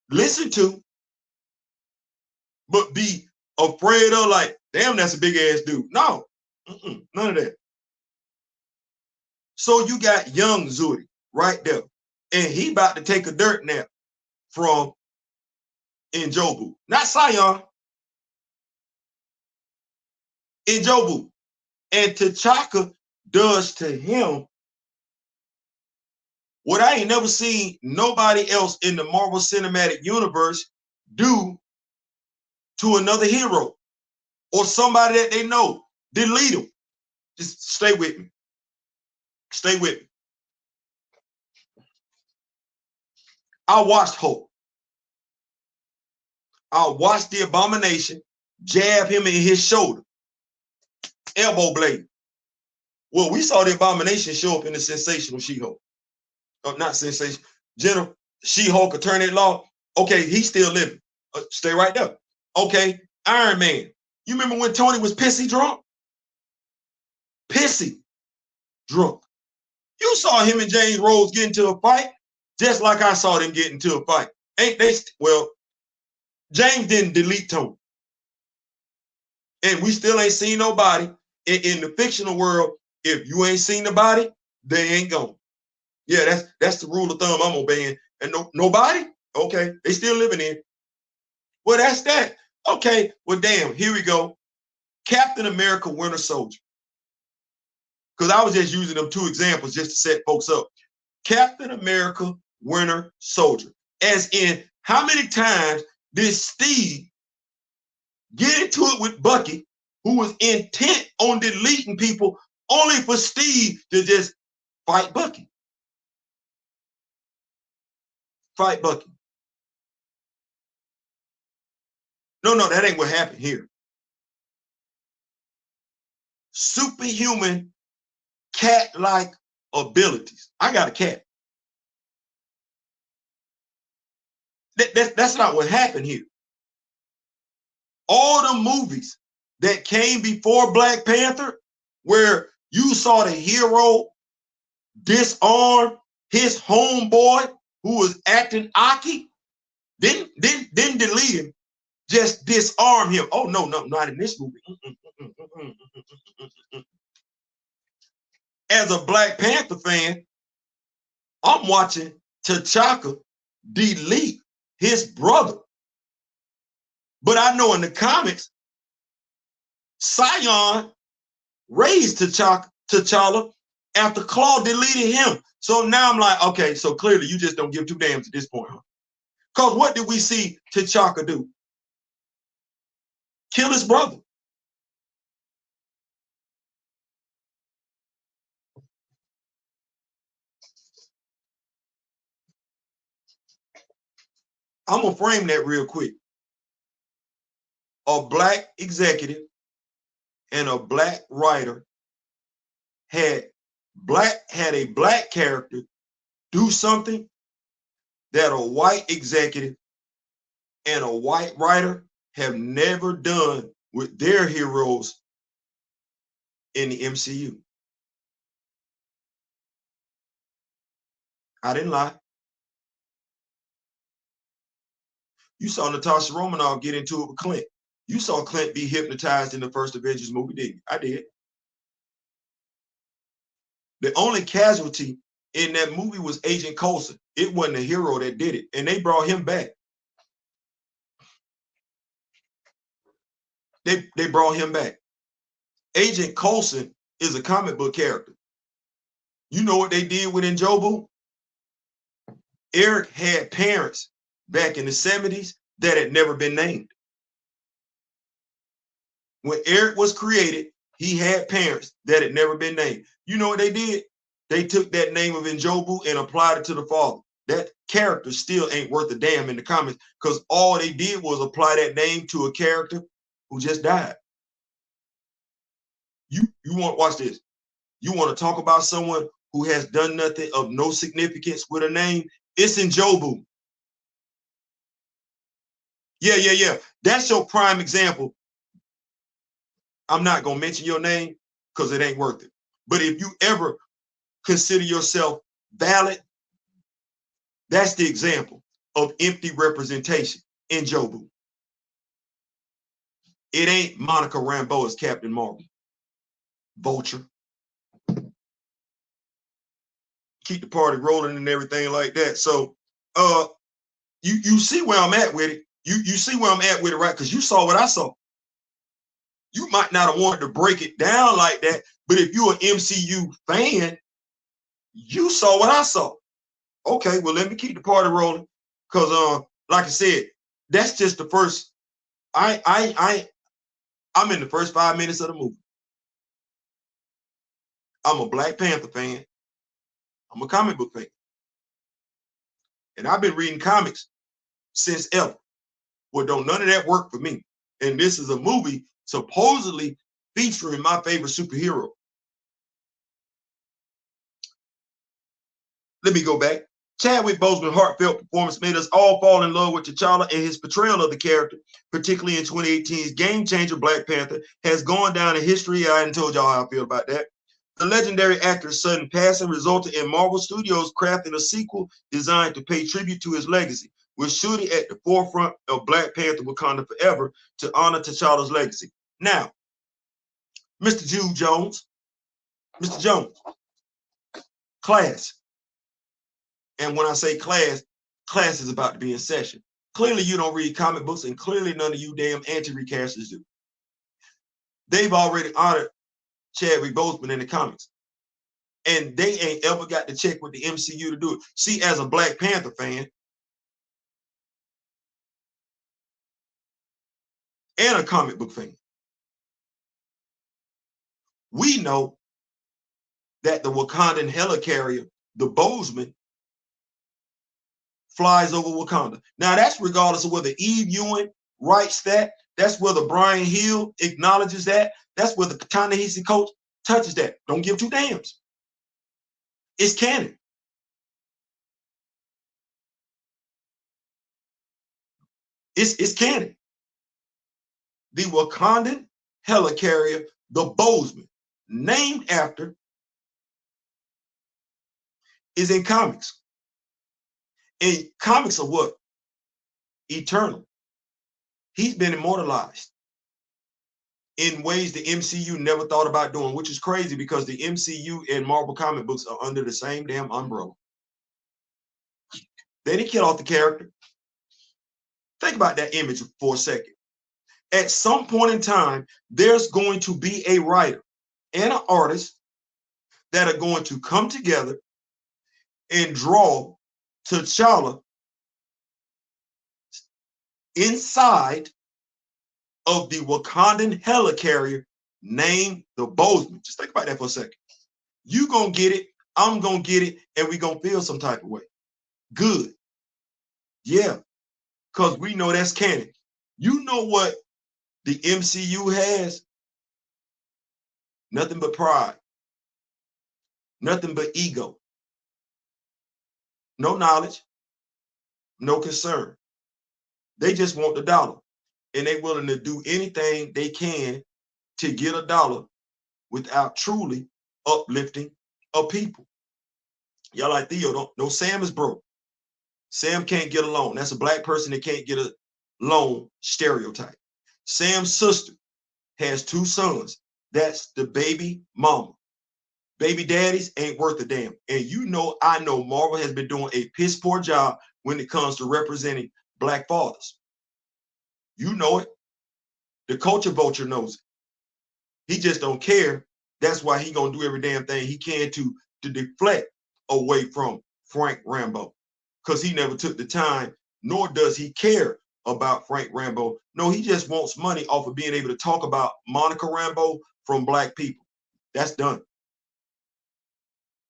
S1: Listen to, but be afraid of like, damn, that's a big ass dude. No, none of that. So you got young Zuri right there, and he about to take a dirt nap from Njobu, not Sion, Njobu. And T'Chaka does to him what I ain't never seen nobody else in the Marvel Cinematic Universe do to another hero or somebody that they know. Delete them. Just stay with me. Stay with me. I watched Hulk. I watched the Abomination jab him in his shoulder. Elbow blade. Well, we saw the Abomination show up in the Sensational She-Hulk. Not Sensation. General She-Hulk Attorney at Law. Okay, he's still living. Stay right there. Okay, Iron Man. You remember when Tony was pissy drunk? Pissy drunk. You saw him and James Rhodes get into a fight, just like I saw them get into a fight. Ain't they? Well, James didn't delete Tony. And we still ain't seen nobody in the fictional world. If you ain't seen the body, they ain't gone. Yeah, that's the rule of thumb I'm obeying. And nobody? Okay, they still living in. Well, that's that. Okay, well, damn, here we go. Captain America Winter Soldier. Because I was just using them two examples just to set folks up. Captain America Winter Soldier. As in, how many times did Steve get into it with Bucky, who was intent on deleting people, only for Steve to just fight Bucky? Fight Bucky. No, that ain't what happened here. Superhuman cat-like abilities. I got a cat. That's not what happened here. All the movies that came before Black Panther, where you saw the hero disarm his homeboy who was acting Aki, didn't delete him, just disarm him. Oh no, not in this movie. As a Black Panther fan, I'm watching T'Chaka delete his brother. But I know in the comics, Sion raised T'Challa after Claw deleted him. So now I'm like, okay, so clearly you just don't give two damns at this point, huh? Because what did we see T'Chaka do? Kill his brother. I'm going to frame that real quick. A Black executive and a Black writer had a Black character do something that a white executive and a white writer have never done with their heroes in the MCU. I didn't lie. You saw Natasha Romanoff get into it with Clint. You saw Clint be hypnotized in the first Avengers movie, didn't you? I did. The only casualty in that movie was Agent Coulson. It wasn't a hero that did it, and they brought him back. They brought him back. Agent Coulson is a comic book character. You know what they did with Njobu? Eric had parents back in the 70s that had never been named. When Eric was created, he had parents that had never been named. You know what they did? They took that name of Njobu and applied it to the father. That character still ain't worth a damn in the comics because all they did was apply that name to a character who just died. You want to watch this? You want to talk about someone who has done nothing of no significance with a name? It's Njobu. Yeah. That's your prime example. I'm not going to mention your name because it ain't worth it. But if you ever consider yourself valid, that's the example of empty representation in Njobu. It ain't Monica Rambeau as Captain Marvel. Vulture. Keep the party rolling and everything like that. So you see where I'm at with it. You see where I'm at with it, right? Because you saw what I saw. You might not have wanted to break it down like that, but if you're an MCU fan, you saw what I saw. Okay, well, let me keep the party rolling. Because like I said, that's just the first. I'm in the first 5 minutes of the movie. I'm a Black Panther fan. I'm a comic book fan. And I've been reading comics since ever. Well, don't none of that work for me. And this is a movie supposedly featuring my favorite superhero. Let me go back. Chadwick Boseman's heartfelt performance made us all fall in love with T'Challa, and his portrayal of the character, particularly in 2018's game changer Black Panther, has gone down in history. I hadn't told y'all how I feel about that. The legendary actor's sudden passing resulted in Marvel Studios crafting a sequel designed to pay tribute to his legacy, with Shuri at the forefront of Black Panther Wakanda Forever to honor T'Challa's legacy. Now, Mr. Jude Jones, Mr. Jones, class. And when I say class, class is about to be in session. Clearly, you don't read comic books, and clearly none of you damn anti-recasters do. They've already honored Chadwick Boseman in the comics, and they ain't ever got to check with the MCU to do it. See, as a Black Panther fan and a comic book fan, we know that the Wakandan helicarrier, the Boseman, flies over Wakanda. Now, that's regardless of whether Eve Ewing writes that. That's whether Brian Hill acknowledges that. That's whether Ta-Nehisi Coates touches that. Don't give two damns. It's canon. It's canon. The Wakandan helicarrier, the Boseman, named after, is in comics. And comics are what? Eternal. He's been immortalized in ways the MCU never thought about doing, which is crazy because the MCU and Marvel comic books are under the same damn umbrella. They didn't kill off the character. Think about that image for a second. At some point in time, there's going to be a writer and an artist that are going to come together and draw T'Challa inside of the Wakandan helicarrier named the Boseman. Just think about that for a second. You gonna get it, I'm gonna get it, and we gonna feel some type of way. Good. Yeah, because we know that's canon. You know what the MCU has? Nothing but pride. Nothing but ego. No knowledge. No concern. They just want the dollar. And they're willing to do anything they can to get a dollar without truly uplifting a people. Y'all like Theo, don't know Sam is broke. Sam can't get a loan. That's a Black person that can't get a loan stereotype. Sam's sister has 2 sons. That's the baby mama. Baby daddies ain't worth a damn. And you know, I know Marvel has been doing a piss poor job when it comes to representing Black fathers. You know it. The culture vulture knows it. He just don't care. That's why he gonna do every damn thing he can to deflect away from Frank Rambeau, because he never took the time, nor does he care about Frank Rambeau. No, he just wants money off of being able to talk about Monica Rambeau from Black people. That's done.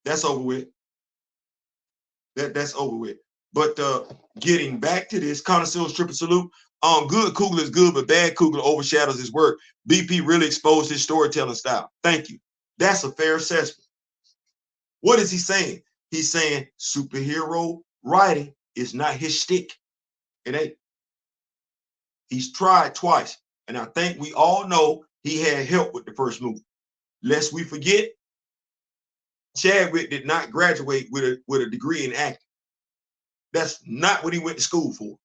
S1: That's over with. That's over with. But getting back to this, Connoisseur's triple salute. Good Coogler is good, but bad Coogler overshadows his work. BP really exposed his storytelling style. Thank you. That's a fair assessment. What is he saying? He's saying superhero writing is not his shtick. It ain't. He's tried twice, and I think we all know he had help with the first movie. Lest we forget, Chadwick did not graduate with a degree in acting. That's not what he went to school for.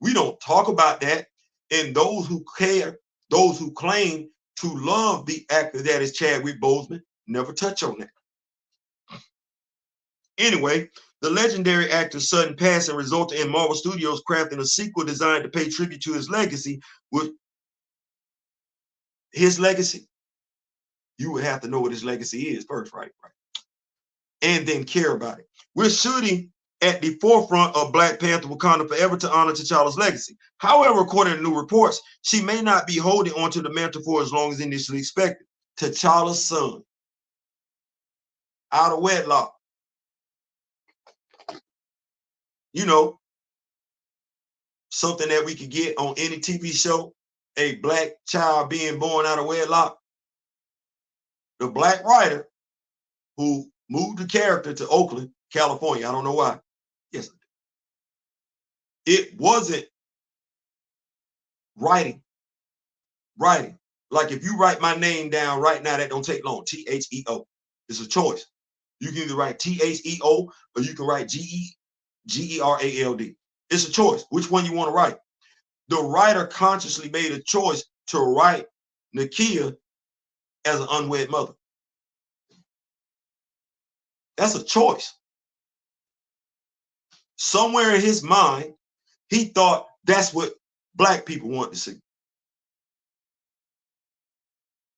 S1: We don't talk about that. And those who care, those who claim to love the actor that is Chadwick Boseman, never touch on that. Anyway, the legendary actor's sudden passing resulted in Marvel Studios crafting a sequel designed to pay tribute to his legacy. With his legacy, you would have to know what his legacy is first, right? And then care about it. We're shooting at the forefront of Black Panther Wakanda Forever to honor T'Challa's legacy. However, according to new reports, she may not be holding onto the mantle for as long as initially expected. T'Challa's son, out of wedlock. You know, something that we could get on any TV show, a Black child being born out of wedlock. The Black writer who moved the character to Oakland, California, I don't know why. Yes, it wasn't writing. Like if you write my name down right now, that don't take long. Theo. It's a choice. You can either write Theo or you can write Gerald. It's a choice. Which one you want to write? The writer consciously made a choice to write Nakia as an unwed mother. That's a choice. Somewhere in his mind, He thought that's what black people want to see.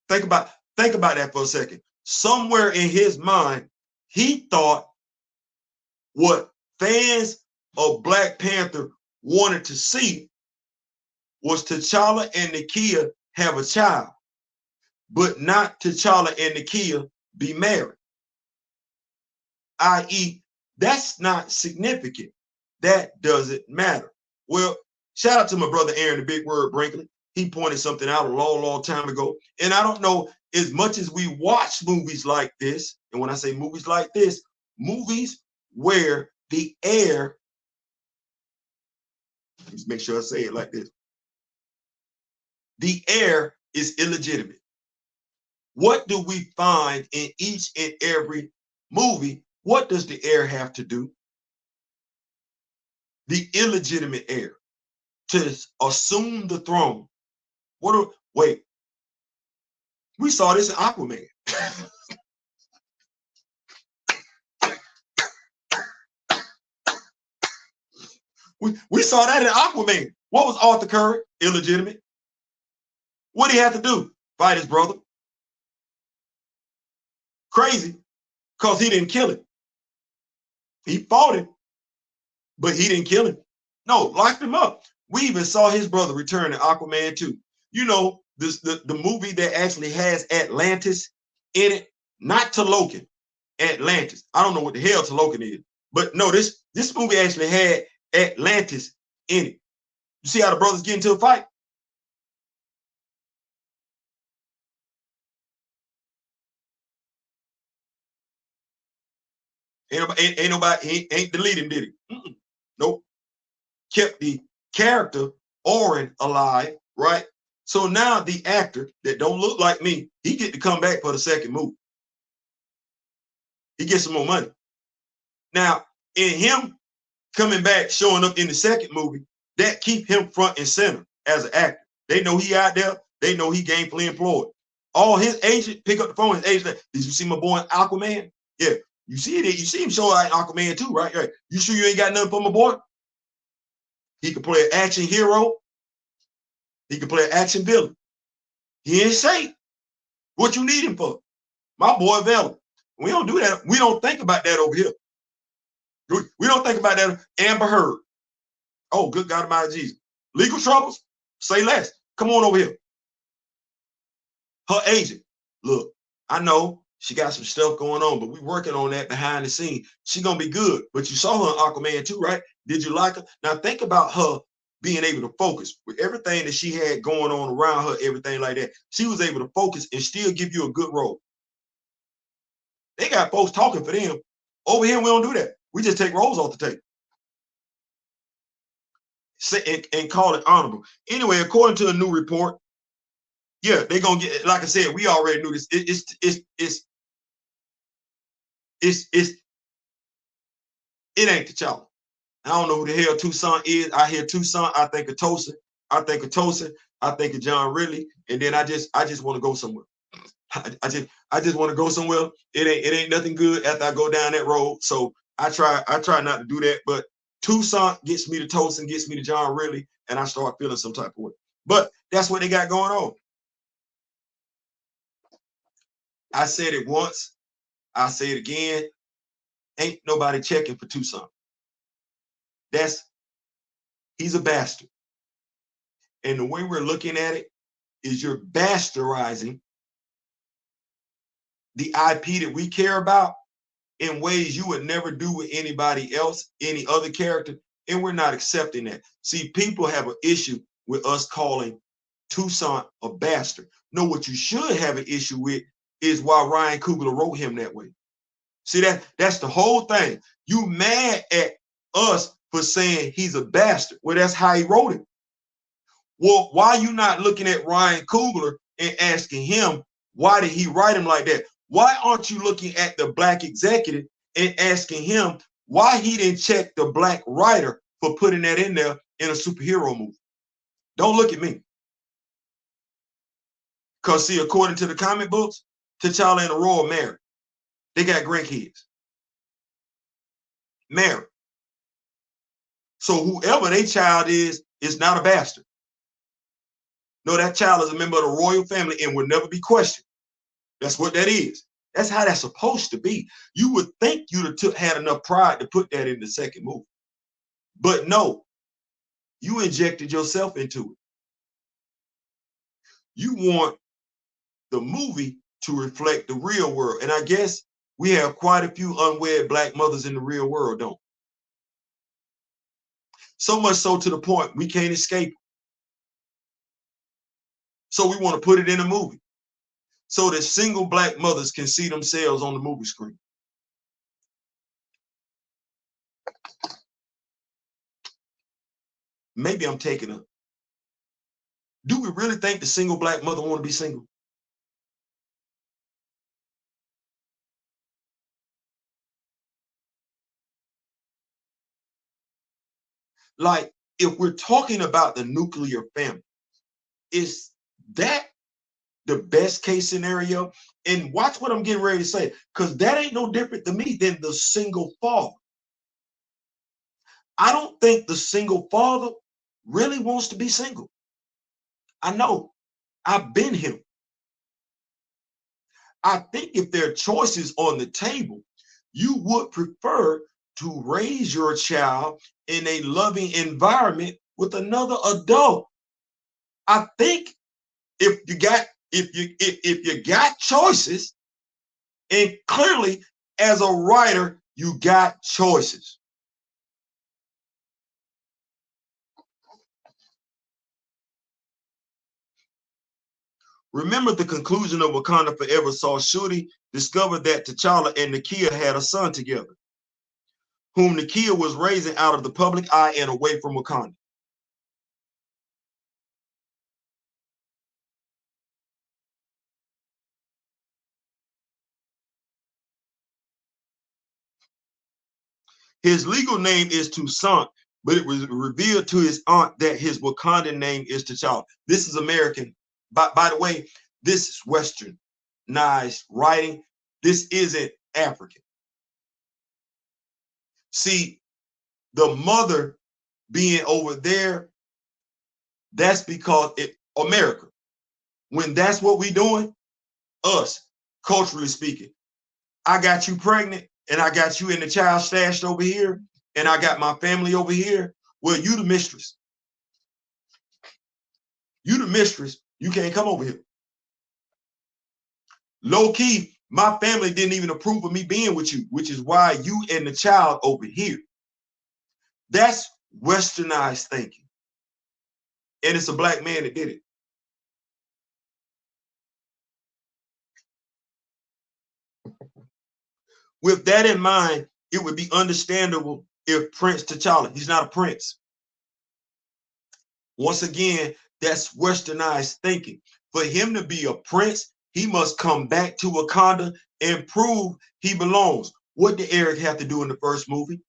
S1: Think about that for a second. Somewhere in his mind, he thought what fans of Black Panther wanted to see was T'Challa and Nakia have a child, but not T'Challa and Nakia be married. I.e., that's not significant. That doesn't matter. Well, shout out to my brother Aaron, the Big Word Brinkley. He pointed something out a long, long time ago. And I don't know, as much as we watch movies like this, and when I say movies like this, movies where the heir, let's make sure I say it like this, the heir is illegitimate. What do we find in each and every movie? What does the heir have to do? The illegitimate heir to assume the throne. Wait, we saw this in Aquaman. we saw that in Aquaman. What was Arthur Curry? Illegitimate. What did he have to do? Fight his brother. Crazy, because he didn't kill him. He fought him, but he didn't kill him. No, locked him up. We even saw his brother return in Aquaman 2. You know, the movie that actually has Atlantis in it, not Talokan, Atlantis. I don't know what the hell Talokan is, but no, this movie actually had Atlantis in it. You see how the brothers get into a fight? Ain't deleting, did he? Nope. Kept the character Orin alive, right? So now the actor that don't look like me, he get to come back for the second movie. He gets some more money. Now, in him coming back, showing up in the second movie, that keep him front and center as an actor. They know he out there. They know he gainfully employed. All his agent pick up the phone. His agent, did you see my boy Aquaman? Yeah, you see it. You see him show out in Aquaman too, right? Right. You sure you ain't got nothing for my boy? He could play an action hero. He could play an action villain. He ain't say what you need him for. My boy available. We don't do that. We don't think about that over here. We don't think about that. Amber Heard. Oh, good God Almighty Jesus. Legal troubles? Say less. Come on over here. Her agent. Look, I know she got some stuff going on, but we working on that behind the scene. She gonna be good. But you saw her in Aquaman too, right? Did you like her? Now think about her being able to focus with everything that she had going on around her, everything like that. She was able to focus and still give you a good role. They got folks talking for them. Over here, we don't do that. We just take roles off the table. And call it honorable. Anyway, according to a new report, yeah, they're gonna get, like I said, we already knew this. It ain't T'Challa. I don't know who the hell Toussaint is. I hear Toussaint, I think of Tosin. I think of Tosin. I think of John Ridley, and then I just want to go somewhere. I just want to go somewhere. It ain't nothing good after I go down that road. So I try not to do that. But Toussaint gets me to Tosin, gets me to John Ridley, and I start feeling some type of way. But that's what they got going on. I said it once. I say it again. Ain't nobody checking for Toussaint. He's a bastard. And the way we're looking at it is you're bastardizing the IP that we care about in ways you would never do with anybody else, any other character, and we're not accepting that. See, people have an issue with us calling Toussaint a bastard. No, what you should have an issue with is why Ryan Coogler wrote him that way. See, that's the whole thing. You mad at us for saying he's a bastard. Well, that's how he wrote it. Well, why are you not looking at Ryan Coogler and asking him, why did he write him like that? Why aren't you looking at the black executive and asking him why he didn't check the black writer for putting that in there in a superhero movie? Don't look at me. Because, see, according to the comic books, T'Challa and Aurora married. They got grandkids. Married. So whoever their child is not a bastard. No, that child is a member of the royal family and will never be questioned. That's what that is. That's how that's supposed to be. You would think you'd have had enough pride to put that in the second movie. But no, you injected yourself into it. You want the movie to reflect the real world. And I guess we have quite a few unwed black mothers in the real world, don't we? So much so to the point we can't escape it. So we want to put it in a movie so that single black mothers can see themselves on the movie screen. Maybe I'm taking up. Do we really think the single black mother want to be single? Like, if we're talking about the nuclear family, is that the best case scenario? And watch what I'm getting ready to say, because that ain't no different to me than the single father. I don't think the single father really wants to be single. I know. I've been him. I think if there are choices on the table, you would prefer to raise your child in a loving environment with another adult. I think if you got choices, and clearly as a writer, you got choices. Remember, the conclusion of Wakanda Forever saw Shuri discover that T'Challa and Nakia had a son together, whom Nakia was raising out of the public eye and away from Wakanda. His legal name is Toussaint, but it was revealed to his aunt that his Wakandan name is T'Challa. This is American. By the way, this is Westernized writing. This isn't African. See, the mother being over there, that's because America. When that's what we doing, us, culturally speaking, I got you pregnant and I got you and the child stashed over here and I got my family over here. Well, you the mistress. You the mistress. You can't come over here. Low key, my family didn't even approve of me being with you, which is why you and the child over here. That's westernized thinking. And it's a black man that did it. With that in mind, it would be understandable if Prince T'Challa, he's not a prince. Once again, that's westernized thinking. For him to be a prince, he must come back to Wakanda and prove he belongs. What did Eric have to do in the first movie?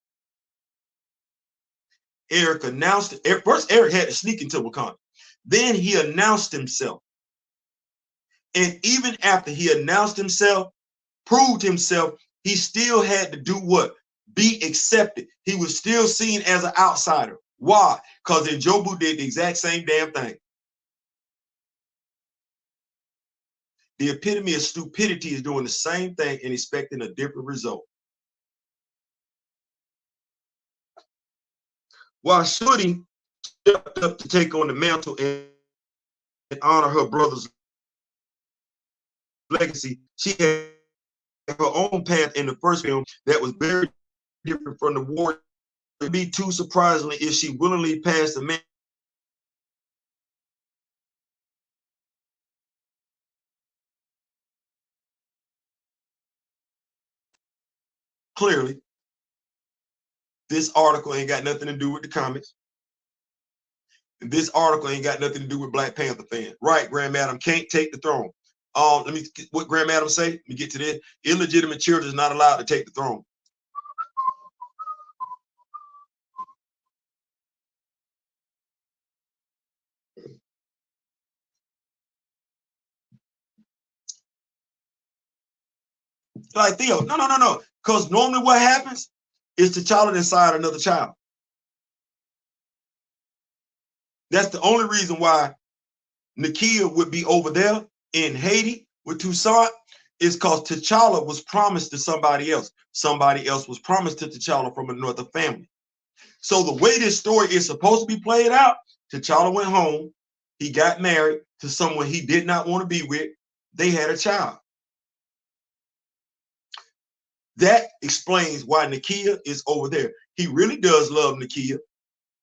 S1: Eric announced it. First, Eric had to sneak into Wakanda. Then he announced himself. And even after he announced himself, proved himself, he still had to do what? Be accepted. He was still seen as an outsider. Why? Because Njobu did the exact same damn thing. The epitome of stupidity is doing the same thing and expecting a different result. While Shuri stepped up to take on the mantle and honor her brother's legacy, she had her own path in the first film that was very different from the war. It would be too surprisingly if she willingly passed the man. Clearly, this article ain't got nothing to do with the comics. This article ain't got nothing to do with Black Panther fans. Right, Grand Madam can't take the throne. What Grand Madam say? Let me get to this. Illegitimate children is not allowed to take the throne. Like Theo, no. Because normally what happens is T'Challa inside another child. That's the only reason why Nakia would be over there in Haiti with Toussaint, is because T'Challa was promised to somebody else. Somebody else was promised to T'Challa from another family. So the way this story is supposed to be played out, T'Challa went home. He got married to someone he did not want to be with. They had a child. That explains why Nakia is over there. He really does love Nakia.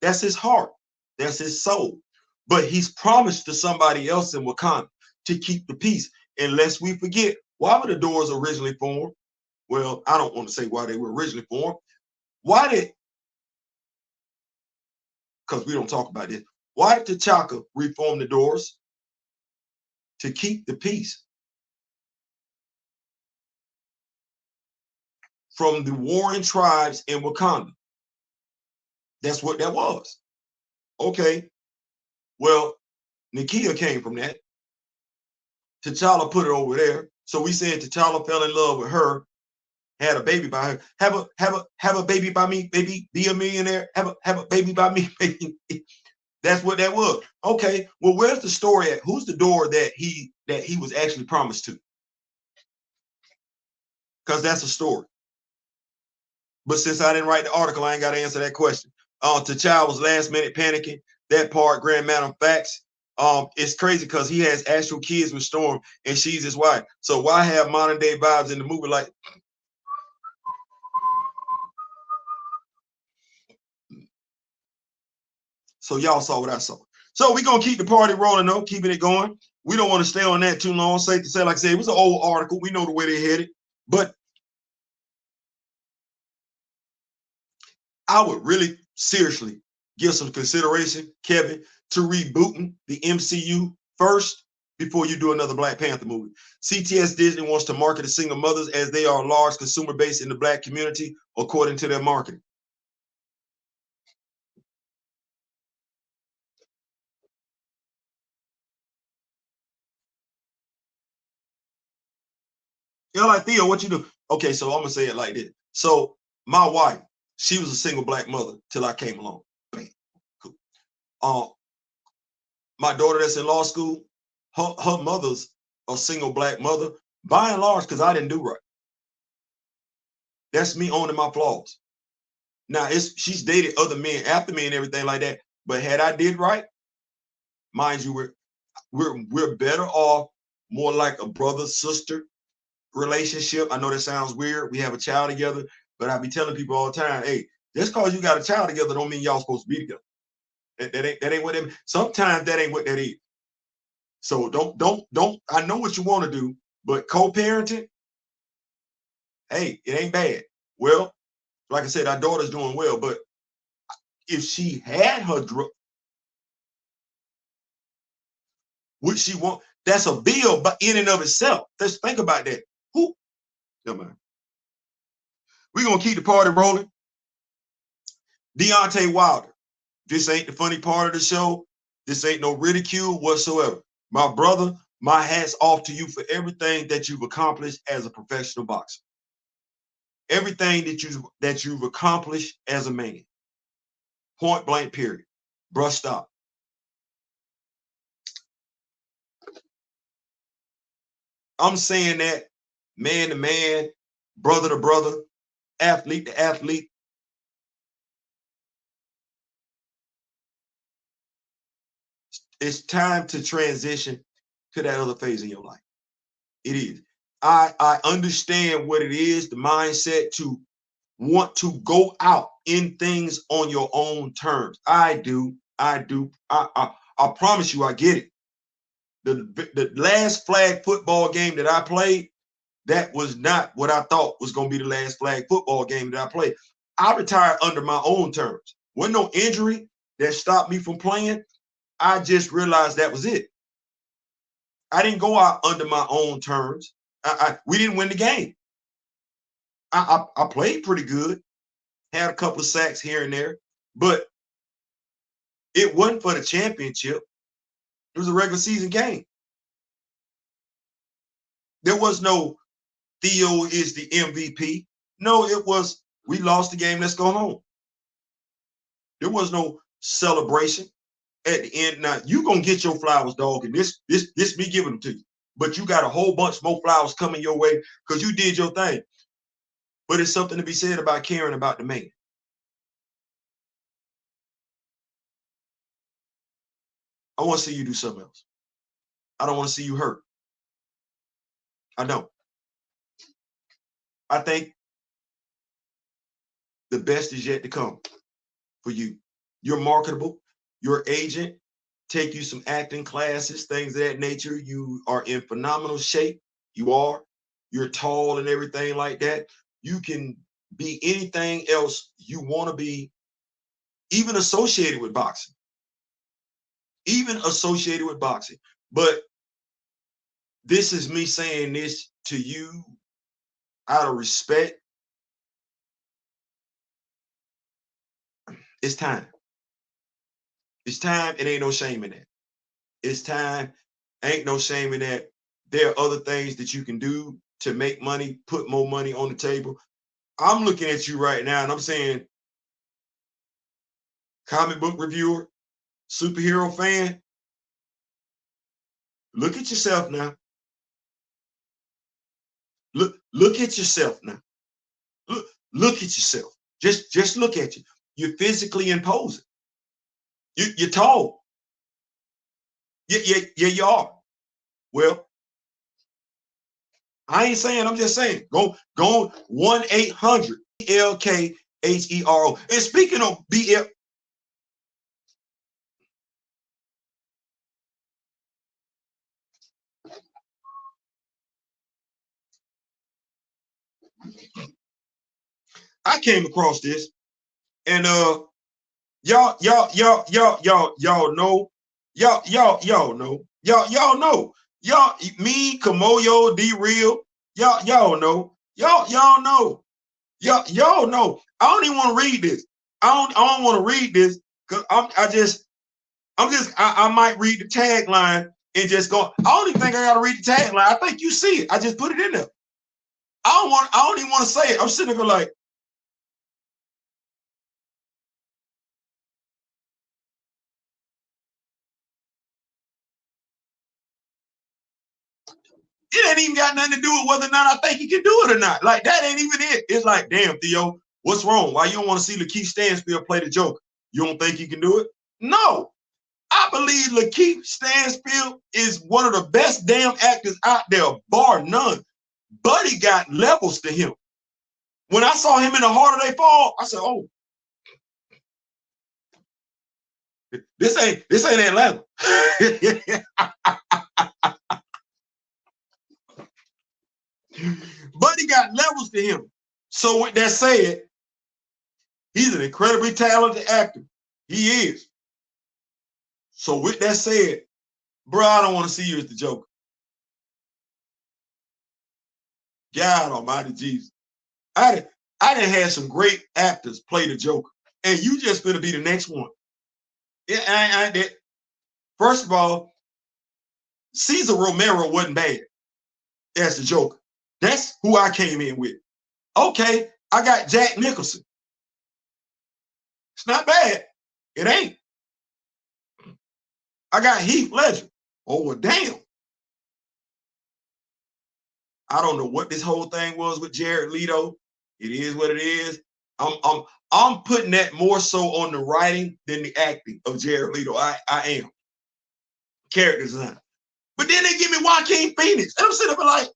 S1: That's his heart. That's his soul. But he's promised to somebody else in Wakanda to keep the peace. And lest we forget, why were the doors originally formed? Well, I don't want to say why they were originally formed. Why did, because we don't talk about this, why did T'Chaka reform the doors? To keep the peace from the warring tribes in Wakanda. That's what that was. Okay. Well, Nakia came from that. T'Challa put it over there. So we said T'Challa fell in love with her, had a baby by her. Have a baby by me, baby. Be a millionaire. Have a baby by me, baby. That's what that was. Okay. Well, where's the story at? Who's the door that he was actually promised to? Because that's a story. But since I didn't write the article, I ain't got to answer that question. T'Challa was last minute panicking. That part, Grand Madam Facts. It's crazy because he has actual kids with Storm and she's his wife. So why have modern day vibes in the movie? Like, so y'all saw what I saw. So we're going to keep the party rolling though, keeping it going. We don't want to stay on that too long. Safe to say, like I said, it was an old article. We know the way they headed. But I would really seriously give some consideration, Kevin, to rebooting the MCU first before you do another Black Panther movie. CTS Disney wants to market the single mothers as they are a large consumer base in the Black community, according to their marketing. You're like, Theo, what you do? Okay, so I'm gonna say it like this. So my wife, she was a single Black mother till I came along. Cool. My daughter that's in law school, her mother's a single Black mother, by and large, because I didn't do right. That's me owning my flaws. Now she's dated other men after me and everything like that. But had I did right, mind you, we're better off, more like a brother-sister relationship. I know that sounds weird. We have a child together, but I be telling people all the time, hey, just because you got a child together don't mean y'all supposed to be together. That ain't what that means. Sometimes that ain't what that is. So don't. I know what you want to do, but co-parenting, hey, it ain't bad. Well, like I said, our daughter's doing well, but if she had her drug, would she want? That's a bill, but in and of itself. Let's think about that. Who? Come on. We're gonna keep the party rolling. Diontae Wilder. This ain't the funny part of the show. This ain't no ridicule whatsoever. My brother, my hat's off to you for everything that you've accomplished as a professional boxer. Everything that you've accomplished as a man. Point blank, period. Bruh, stop. I'm saying that man to man, brother to brother, athlete to athlete. It's time to transition to that other phase in your life. It is. I understand what it is, the mindset to want to go out in things on your own terms. I do. I promise you, I get it. The last flag football game that I played, that was not what I thought was going to be the last flag football game that I played. I retired under my own terms. Wasn't no injury that stopped me from playing. I just realized that was it. I didn't go out under my own terms. We didn't win the game. I played pretty good, had a couple of sacks here and there, but it wasn't for the championship. It was a regular season game. There was no Theo is the MVP. No, it was we lost the game. Let's go home. There was no celebration. at the end. Now you gonna get your flowers, dog, and this me giving them to you. But you got a whole bunch more flowers coming your way because you did your thing. But it's something to be said about caring about the man. I want to see you do something else. I don't want to see you hurt. I don't. I think the best is yet to come for you. You're marketable. Your agent take you some acting classes, things of that nature. You are in phenomenal shape. You are. You're tall and everything like that. You can be anything else you want to be, even associated with boxing. Even associated with boxing. But this is me saying this to you out of respect. It's time. It's time. It ain't no shame in that. It's time. Ain't no shame in that. There are other things that you can do to make money, put more money on the table. I'm looking at you right now and I'm saying, comic book reviewer, superhero fan, look at yourself now. Look at yourself now. Look at yourself. Just look at you. You're physically imposing. You're tall. Yeah, you are. Well, I ain't saying, I'm just saying, go 1-800-LKHERO. And speaking of BL, I came across this, and y'all know, me, Kamoyo, D-Real, y'all know. I don't even want to read this. I don't want to read this because I might read the tagline and just go. I don't even think I gotta read the tagline. I think you see it. I just put it in there. I don't even want to say it. I'm sitting there like, it ain't even got nothing to do with whether or not I think he can do it or not. Like, that ain't even it. It's like, damn, Theo, what's wrong? Why you don't want to see Lakeith Stanfield play the Joker? You don't think he can do it? No. I believe Lakeith Stanfield is one of the best damn actors out there, bar none. But he got levels to him. When I saw him in The Harder They Fall, I said, oh, this ain't Atlanta. But he got levels to him. So with that said, he's an incredibly talented actor. He is. So with that said, bro, I don't want to see you as the Joker. God almighty Jesus. I done had some great actors play the Joker, and you just gonna be the next one. Yeah, I did. First of all, Cesar Romero wasn't bad as the Joker. That's who I came in with. Okay, I got Jack Nicholson. It's not bad. It ain't. I got Heath Ledger. Oh, well, damn. I don't know what this whole thing was with Jared Leto. It is what it is. I'm putting that more so on the writing than the acting of Jared Leto. I am. Character design. But then they give me Joaquin Phoenix. And I'm sitting there like,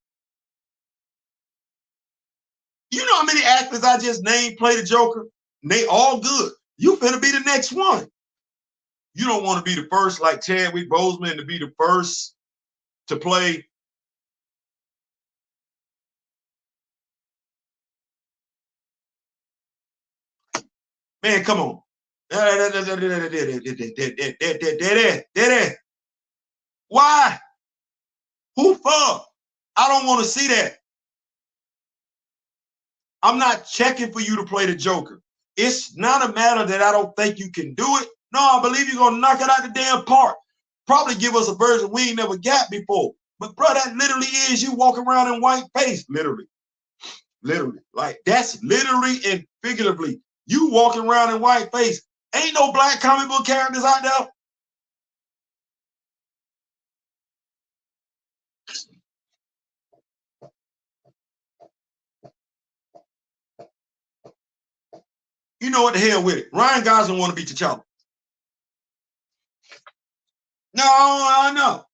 S1: you know how many actors I just named play the Joker? And they all good. You finna be the next one. You don't want to be the first like Chadwick Boseman to be the first to play. Man, come on. Why? Who for? I don't want to see that. I'm not checking for you to play the Joker. It's not a matter that I don't think you can do it. No, I believe you're going to knock it out the damn park. Probably give us a version we ain't never got before. But bro, that literally is you walking around in white face. Literally. Like, that's literally and figuratively. You walking around in white face. Ain't no black comic book characters out there. You know what the hell with it. Ryan Gosling want to be T'Challa. No, no.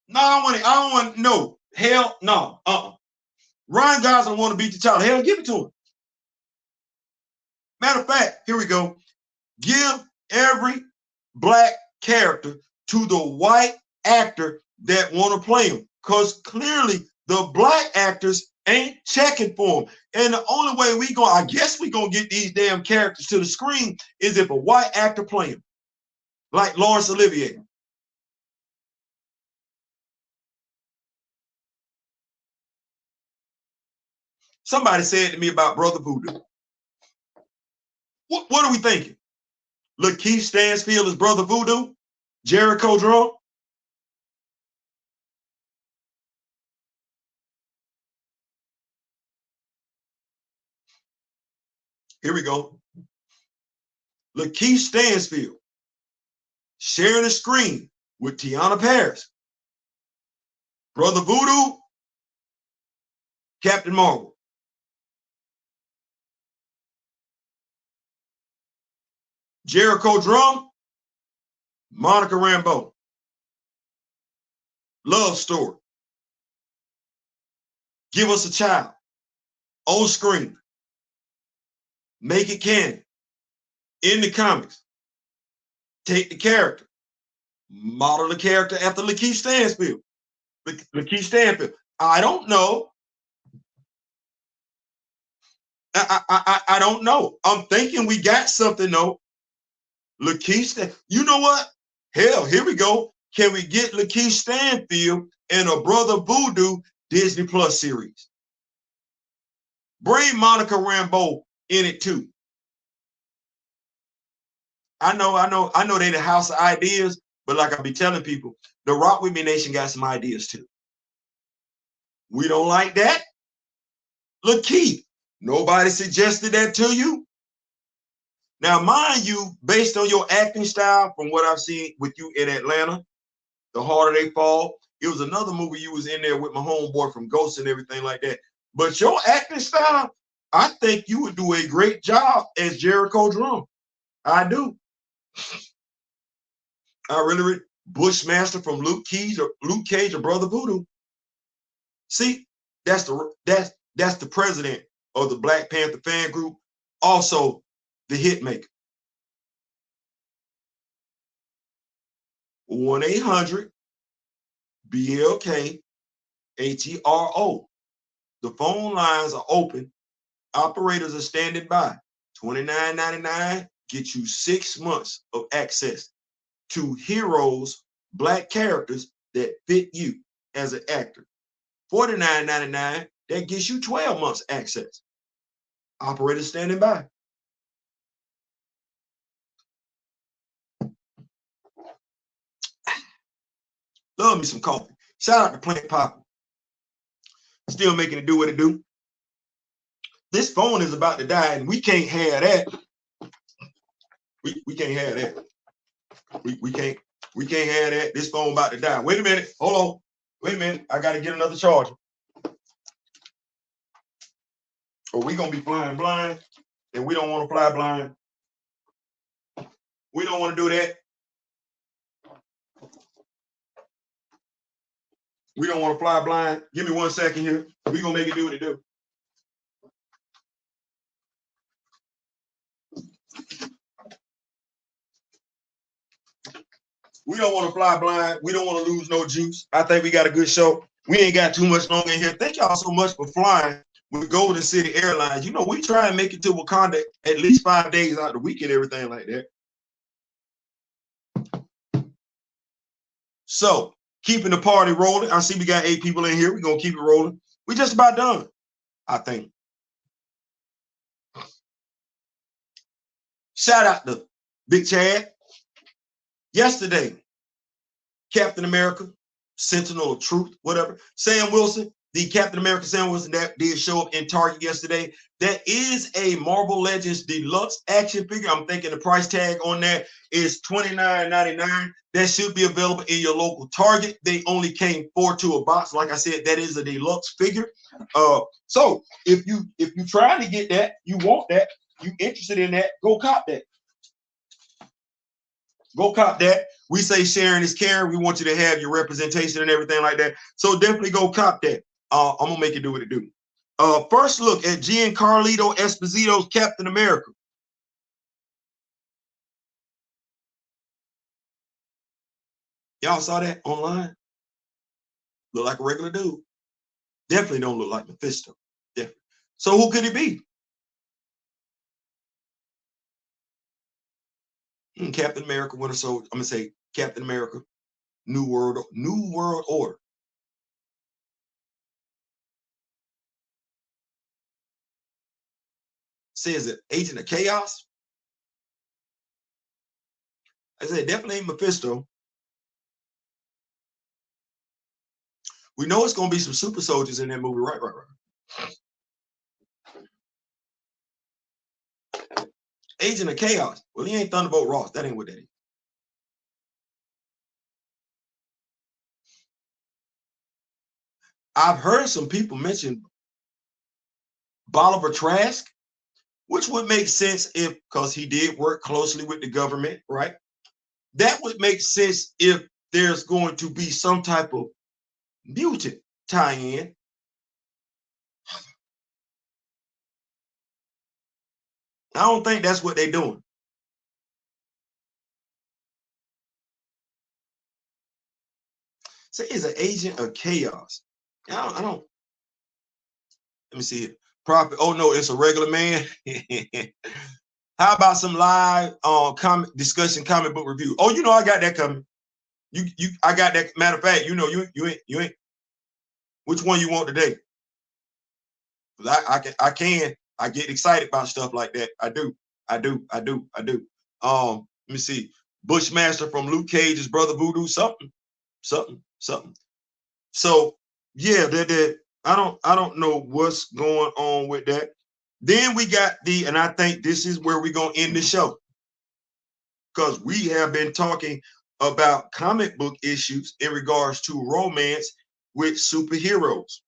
S1: No, I don't want, no. Hell, no. Ryan Gosling want to be T'Challa. Hell, give it to him. Matter of fact, here we go. Give every black character to the white actor that want to play him. Because clearly the black actors ain't checking for him. And the only way I guess we gonna get these damn characters to the screen is if a white actor play him. Like Laurence Olivier. Somebody said to me about Brother Voodoo. What are we thinking? Lakeith Stanfield is Brother Voodoo? Jericho Drum? Here we go. Lakeith Stanfield sharing the screen with Tiana Paris. Brother Voodoo, Captain Marvel. Jericho Drum, Monica Rambeau. Love story. Give us a child. On screen. Make it canon. In the comics. Take the character. Model the character after Lakeith Stanfield. Lakeith Stanfield. I don't know. I don't know. I'm thinking we got something though. Lakeith, you know what? Hell, here we go. Can we get Lakeith Stanfield and a Brother Voodoo Disney Plus series? Bring Monica Rambeau in it too. I know they the house of ideas, but like I be telling people, the Rock With Me Nation got some ideas too. We don't like that. Lakeith, nobody suggested that to you. Now, mind you, based on your acting style, from what I've seen with you in Atlanta, The Harder They Fall, it was another movie you was in there with my homeboy from Ghost and everything like that. But your acting style, I think you would do a great job as Jericho Drum. I do. I really Bushmaster from Luke Cage or Brother Voodoo. See, that's the president of the Black Panther fan group, also the Hitmaker. 1-800-BLK-ATRO. The phone lines are open. Operators are standing by. $29.99 get you 6 months of access to heroes, black characters that fit you as an actor. $49.99, that gets you 12 months access. Operators standing by. Love me some coffee. Shout out to Plant Papa. Still making it do what it do. This phone is about to die, and we can't have that. We can't have that. We can't have that. This phone about to die. Wait a minute. Hold on. Wait a minute. I got to get another charger. Or we gonna be flying blind, and we don't want to fly blind. We don't want to do that. We don't want to fly blind. Give me 1 second here. We're going to make it do what it do. We don't want to fly blind. We don't want to lose no juice. I think we got a good show. We ain't got too much longer in here. Thank y'all so much for flying with Golden City Airlines. You know, we try and make it to Wakanda at least 5 days out of the week and everything like that. So, keeping the party rolling. I see we got 8 people in here. We're going to keep it rolling. We just about done, I think. Shout out to Big Chad. Yesterday, Captain America, Sentinel of Truth, whatever. Sam Wilson, the Captain America Sam Wilson that did show up in Target yesterday. That is a Marvel Legends Deluxe action figure. I'm thinking the price tag on that is $29.99. That should be available in your local Target. They only came 4 to a box. Like I said, that is a deluxe figure. So if you trying to get that, you want that, you interested in that, go cop that. Go cop that. We say sharing is caring. We want you to have your representation and everything like that. So definitely go cop that. I'm gonna make it do what it do. First look at Giancarlo Esposito's Captain America. Y'all saw that online? Look like a regular dude. Definitely don't look like Mephisto. Definitely. So who could it be? Captain America, Winter Soldier. I'm gonna say Captain America, New World Order. Says it, Agent of Chaos. I said definitely ain't Mephisto. We know it's gonna be some super soldiers in that movie, right? Agent of Chaos. Well, he ain't Thunderbolt Ross. That ain't what that is. I've heard some people mention Bolivar Trask, which would make sense if, because he did work closely with the government, right? That would make sense if there's going to be some type of mutant tie-in. I don't think that's what they're doing. Say it's an Agent of Chaos. I don't. Let me see it. Prophet. Oh no, it's a regular man. How about some live comic discussion, comic book review? Oh, you know I got that coming. I got that. Matter of fact, you know you ain't. Which one you want today? I get excited about stuff like that. I do. Let me see. Bushmaster from Luke Cage's Brother Voodoo, something. So yeah, I don't know what's going on with that. Then we got and I think this is where we're gonna end the show, because we have been talking about comic book issues in regards to romance with superheroes.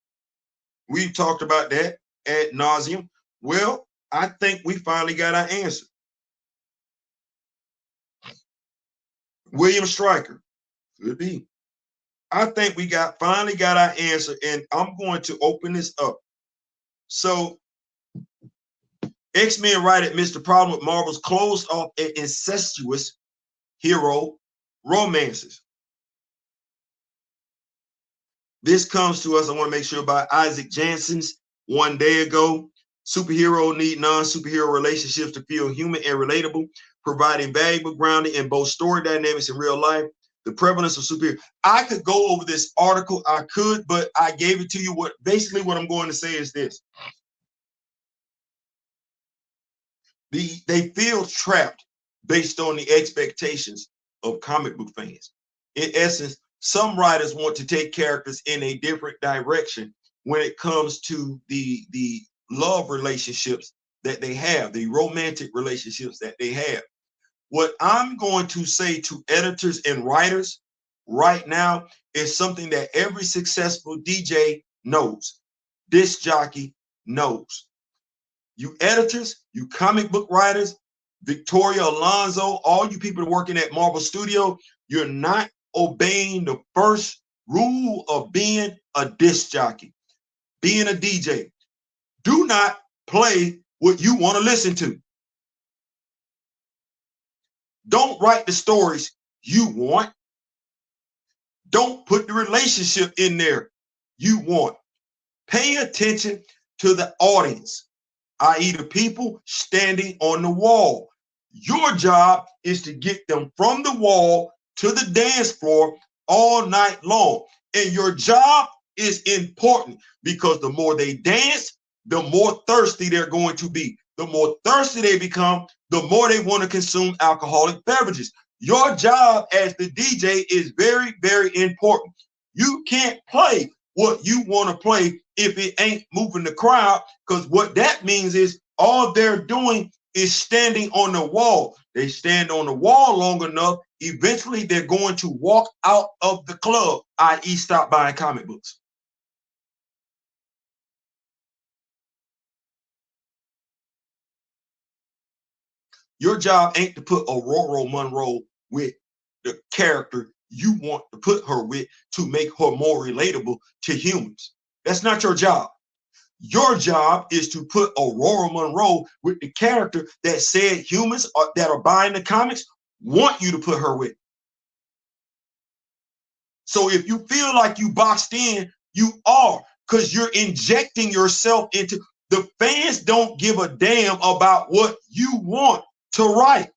S1: We've talked about that ad nauseum. Well, I think we finally got our answer. William Stryker, could be. I think we finally got our answer, and I'm going to open this up. So, X-Men writer Mr. Problem with Marvel's closed off an incestuous hero romances. This comes to us, I want to make sure, by Isaac Jansen's One Day Ago. Superhero need non-superhero relationships to feel human and relatable, providing valuable grounding in both story dynamics and real life. The prevalence of superhero. I could go over this article, I could, but I gave it to you. What I'm going to say is this. They feel trapped based on the expectations of comic book fans. In essence, some writers want to take characters in a different direction when it comes to the love relationships that they have, the romantic relationships that they have. What I'm going to say to editors and writers right now is something that every successful DJ knows, disc jockey knows. You editors, you comic book writers, Victoria Alonso, all you people working at Marvel Studio, you're not obeying the first rule of being a disc jockey, being a DJ. Do not play what you want to listen to. Don't write the stories you want. Don't put the relationship in there you want. Pay attention to the audience, i.e. the people standing on the wall. Your job is to get them from the wall to the dance floor all night long. And your job is important, because the more they dance, the more thirsty they're going to be. The more thirsty they become, the more they want to consume alcoholic beverages. Your job as the DJ is very, very important. You can't play what you want to play if it ain't moving the crowd, because what that means is all they're doing is standing on the wall. They stand on the wall long enough, eventually they're going to walk out of the club, i.e. stop buying comic books. Your job ain't to put Aurora Monroe with the character you want to put her with to make her more relatable to humans. That's not your job. Your job is to put Aurora Monroe with the character that said humans that are buying the comics want you to put her with. So if you feel like you boxed in, you are, because you're injecting yourself into the fans. Don't give a damn about what you want to write.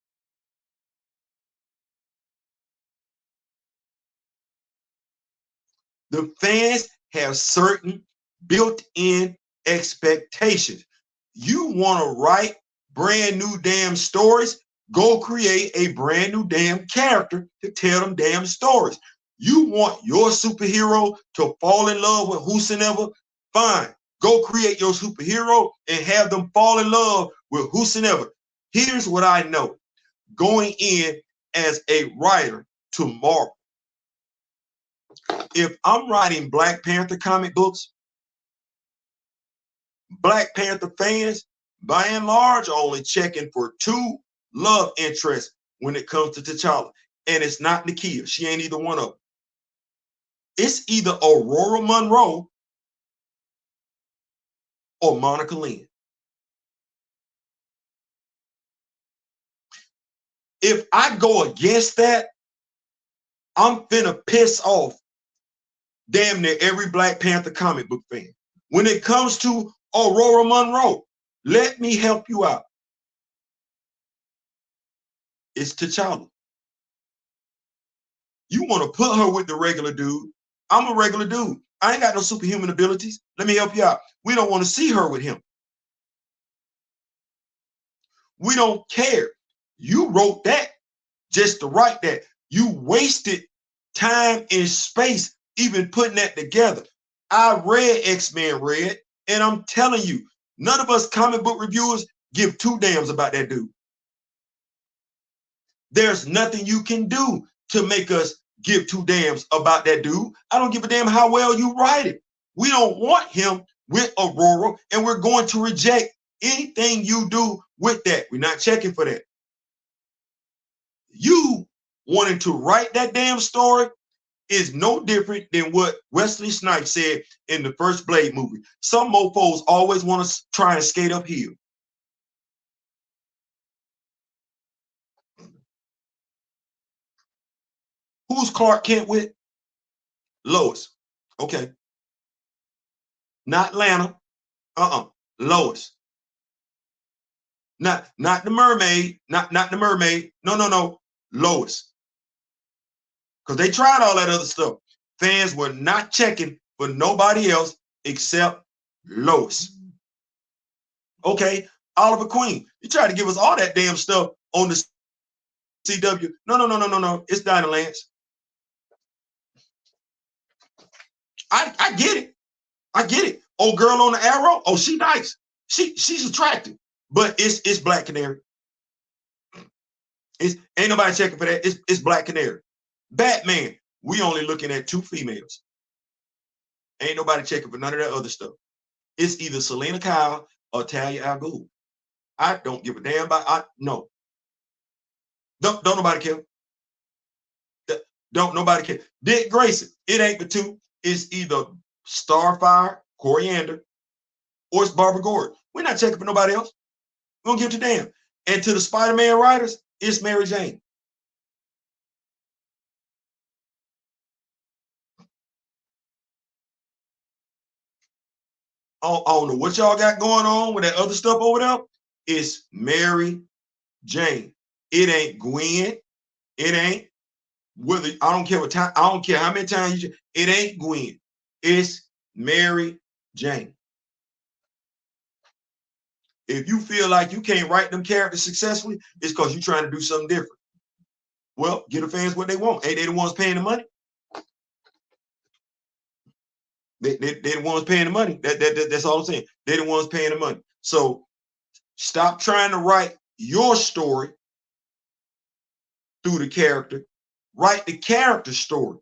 S1: The fans have certain built-in expectations. You want to write brand new damn stories? Go create a brand new damn character to tell them damn stories. You want your superhero to fall in love with whosoever? Fine. Go create your superhero and have them fall in love with whosoever. Here's what I know. Going in as a writer to Marvel, if I'm writing Black Panther comic books, Black Panther fans, by and large, are only checking for two love interests when it comes to T'Challa. And it's not Nakia. She ain't either one of them. It's either Aurora Monroe or Monica Lynn. If I go against that, I'm finna piss off damn near every Black Panther comic book fan. When it comes to Aurora Monroe, let me help you out. It's T'Challa. You want to put her with the regular dude. I'm a regular dude. I ain't got no superhuman abilities. Let me help you out. We don't want to see her with him. We don't care. You wrote that just to write that. You wasted time and space even putting that together. I read X-Men Red, and I'm telling you, none of us comic book reviewers give two damns about that dude. There's nothing you can do to make us give two damns about that dude. I don't give a damn how well you write it. We don't want him with Aurora, and we're going to reject anything you do with that. We're not checking for that. You wanting to write that damn story is no different than what Wesley Snipes said in the first Blade movie. Some mofos always want to try and skate uphill. Who's Clark Kent with? Lois. Okay. Not Lana. Lois. Not the mermaid. Not the mermaid. No. Lois. Because they tried all that other stuff. Fans were not checking for nobody else except Lois. Okay. Oliver Queen. You tried to give us all that damn stuff on the CW. No. It's Dinah Lance. I get it. I get it. Old girl on the Arrow. Oh, she nice. She's attractive. But it's Black Canary. Ain't nobody checking for that. It's Black Canary. Batman. We only looking at two females. Ain't nobody checking for none of that other stuff. It's either Selena Kyle or Talia al Ghul. I don't give a damn about. No. Don't nobody care. Don't nobody care. Dick Grayson. It ain't the two. It's either Starfire, Coriander, or it's Barbara Gordon. We're not checking for nobody else. We don't give a damn. And to the Spider-Man writers, it's Mary Jane. I don't know what y'all got going on with that other stuff over there. It's Mary Jane. It ain't Gwen. It ain't whether I don't care what time. I don't care how many times you. It ain't Gwen. It's Mary Jane. If you feel like you can't write them characters successfully, it's because you're trying to do something different. Well, give the fans what they want. Ain't they the ones paying the money? They the ones paying the money. That's all I'm saying. They're the ones paying the money. So stop trying to write your story through the character. Write the character story.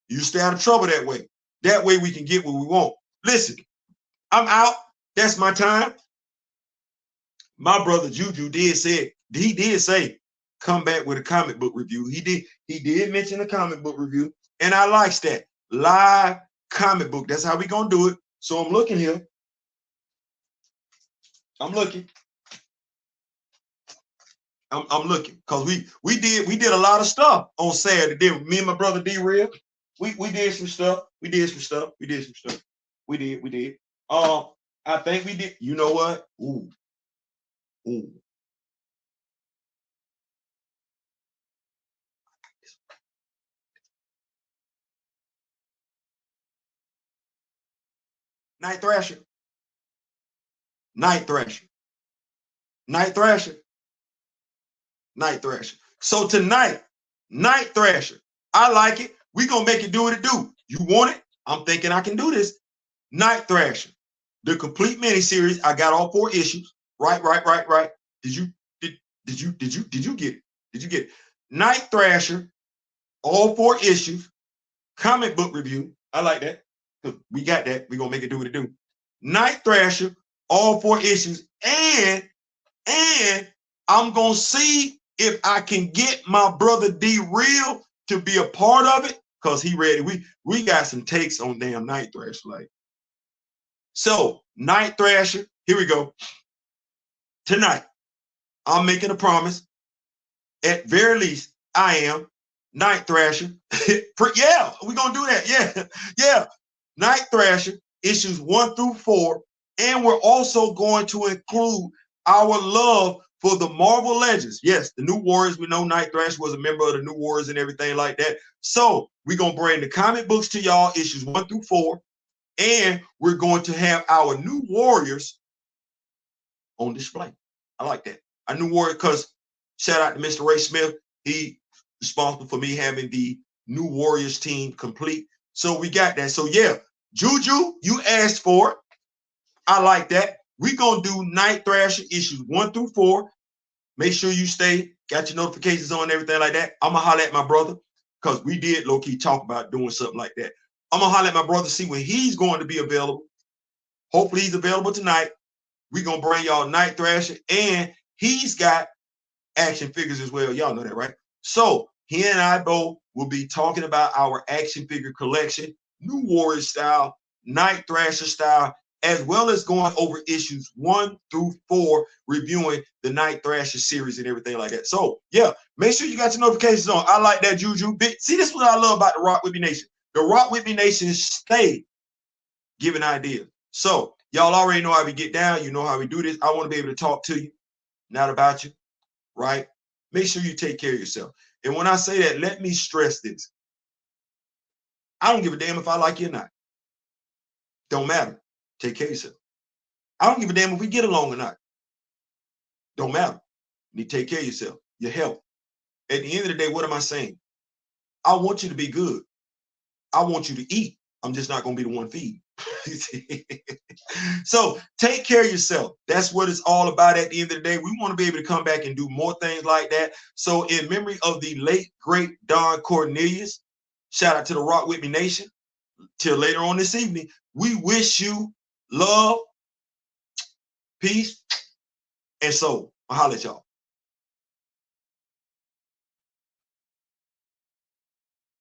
S1: You stay out of trouble that way. That way we can get what we want. Listen, I'm out. That's my time. my brother Juju did say come back with a comic book review. He did mention a comic book review, and I likes that. Live comic book. That's how we gonna do it. So I'm looking here. I'm looking. I'm looking because we did a lot of stuff on Saturday. Me and my brother D Real, we did some stuff. We did. I think we did. You know what? Ooh. Night Thrasher. So tonight, Night Thrasher. I like it. We gonna make it do what it do. You want it? I'm thinking I can do this. Night Thrasher, the complete miniseries. I got all 4 issues. Right. Did you get it? Did you get it? Night Thrasher, all 4 issues. Comic book review. I like that. We got that. We gonna make it do what it do. Night Thrasher, all 4 issues, and I'm gonna see if I can get my brother D Real to be a part of it, because he ready. We got some takes on damn Night Thrasher. Like, so Night Thrasher, here we go. Tonight, I'm making a promise. At very least, I am Night Thrasher. Yeah, we're gonna do that. Yeah. Night Thrasher, issues 1 through 4. And we're also going to include our love for the Marvel Legends. Yes, the New Warriors. We know Night Thrasher was a member of the New Warriors and everything like that. So we're going to bring the comic books to y'all, issues 1 through 4. And we're going to have our New Warriors on display. I like that. Our New Warrior, because shout out to Mr. Ray Smith. He responsible for me having the New Warriors team complete. So we got that. So yeah, Juju, you asked for it. I like that. We're going to do Night Thrasher issues 1 through 4. Make sure you stay, got your notifications on and everything like that. I'm going to holler at my brother, because we did low-key talk about doing something like that. I'm going to holler at my brother, see when he's going to be available. Hopefully he's available tonight. We're going to bring y'all Night Thrasher, and he's got action figures as well. Y'all know that, right? So he and I both will be talking about our action figure collection, New Warrior style, Night Thrasher style, as well as going over issues 1 through 4, reviewing the Night Thrasher series and everything like that. So yeah, make sure you got your notifications on. I like that, Juju. See, this is what I love about the Rock With Me Nation. The Rock With Me Nation stay giving ideas. So y'all already know how we get down. You know how we do this. I want to be able to talk to you, not about you, right? Make sure you take care of yourself. And when I say that, let me stress this. I don't give a damn if I like you or not. Don't matter. Take care of yourself. I don't give a damn if we get along or not. Don't matter. You need to take care of yourself, your health. At the end of the day, what am I saying? I want you to be good. I want you to eat. I'm just not going to be the one feeding. So take care of yourself. That's what it's all about at the end of the day. We want to be able to come back and do more things like that. So in memory of the late, great Don Cornelius, shout out to the Rock With Me Nation. Till later on this evening, we wish you love, peace, and soul. I'll holler at y'all.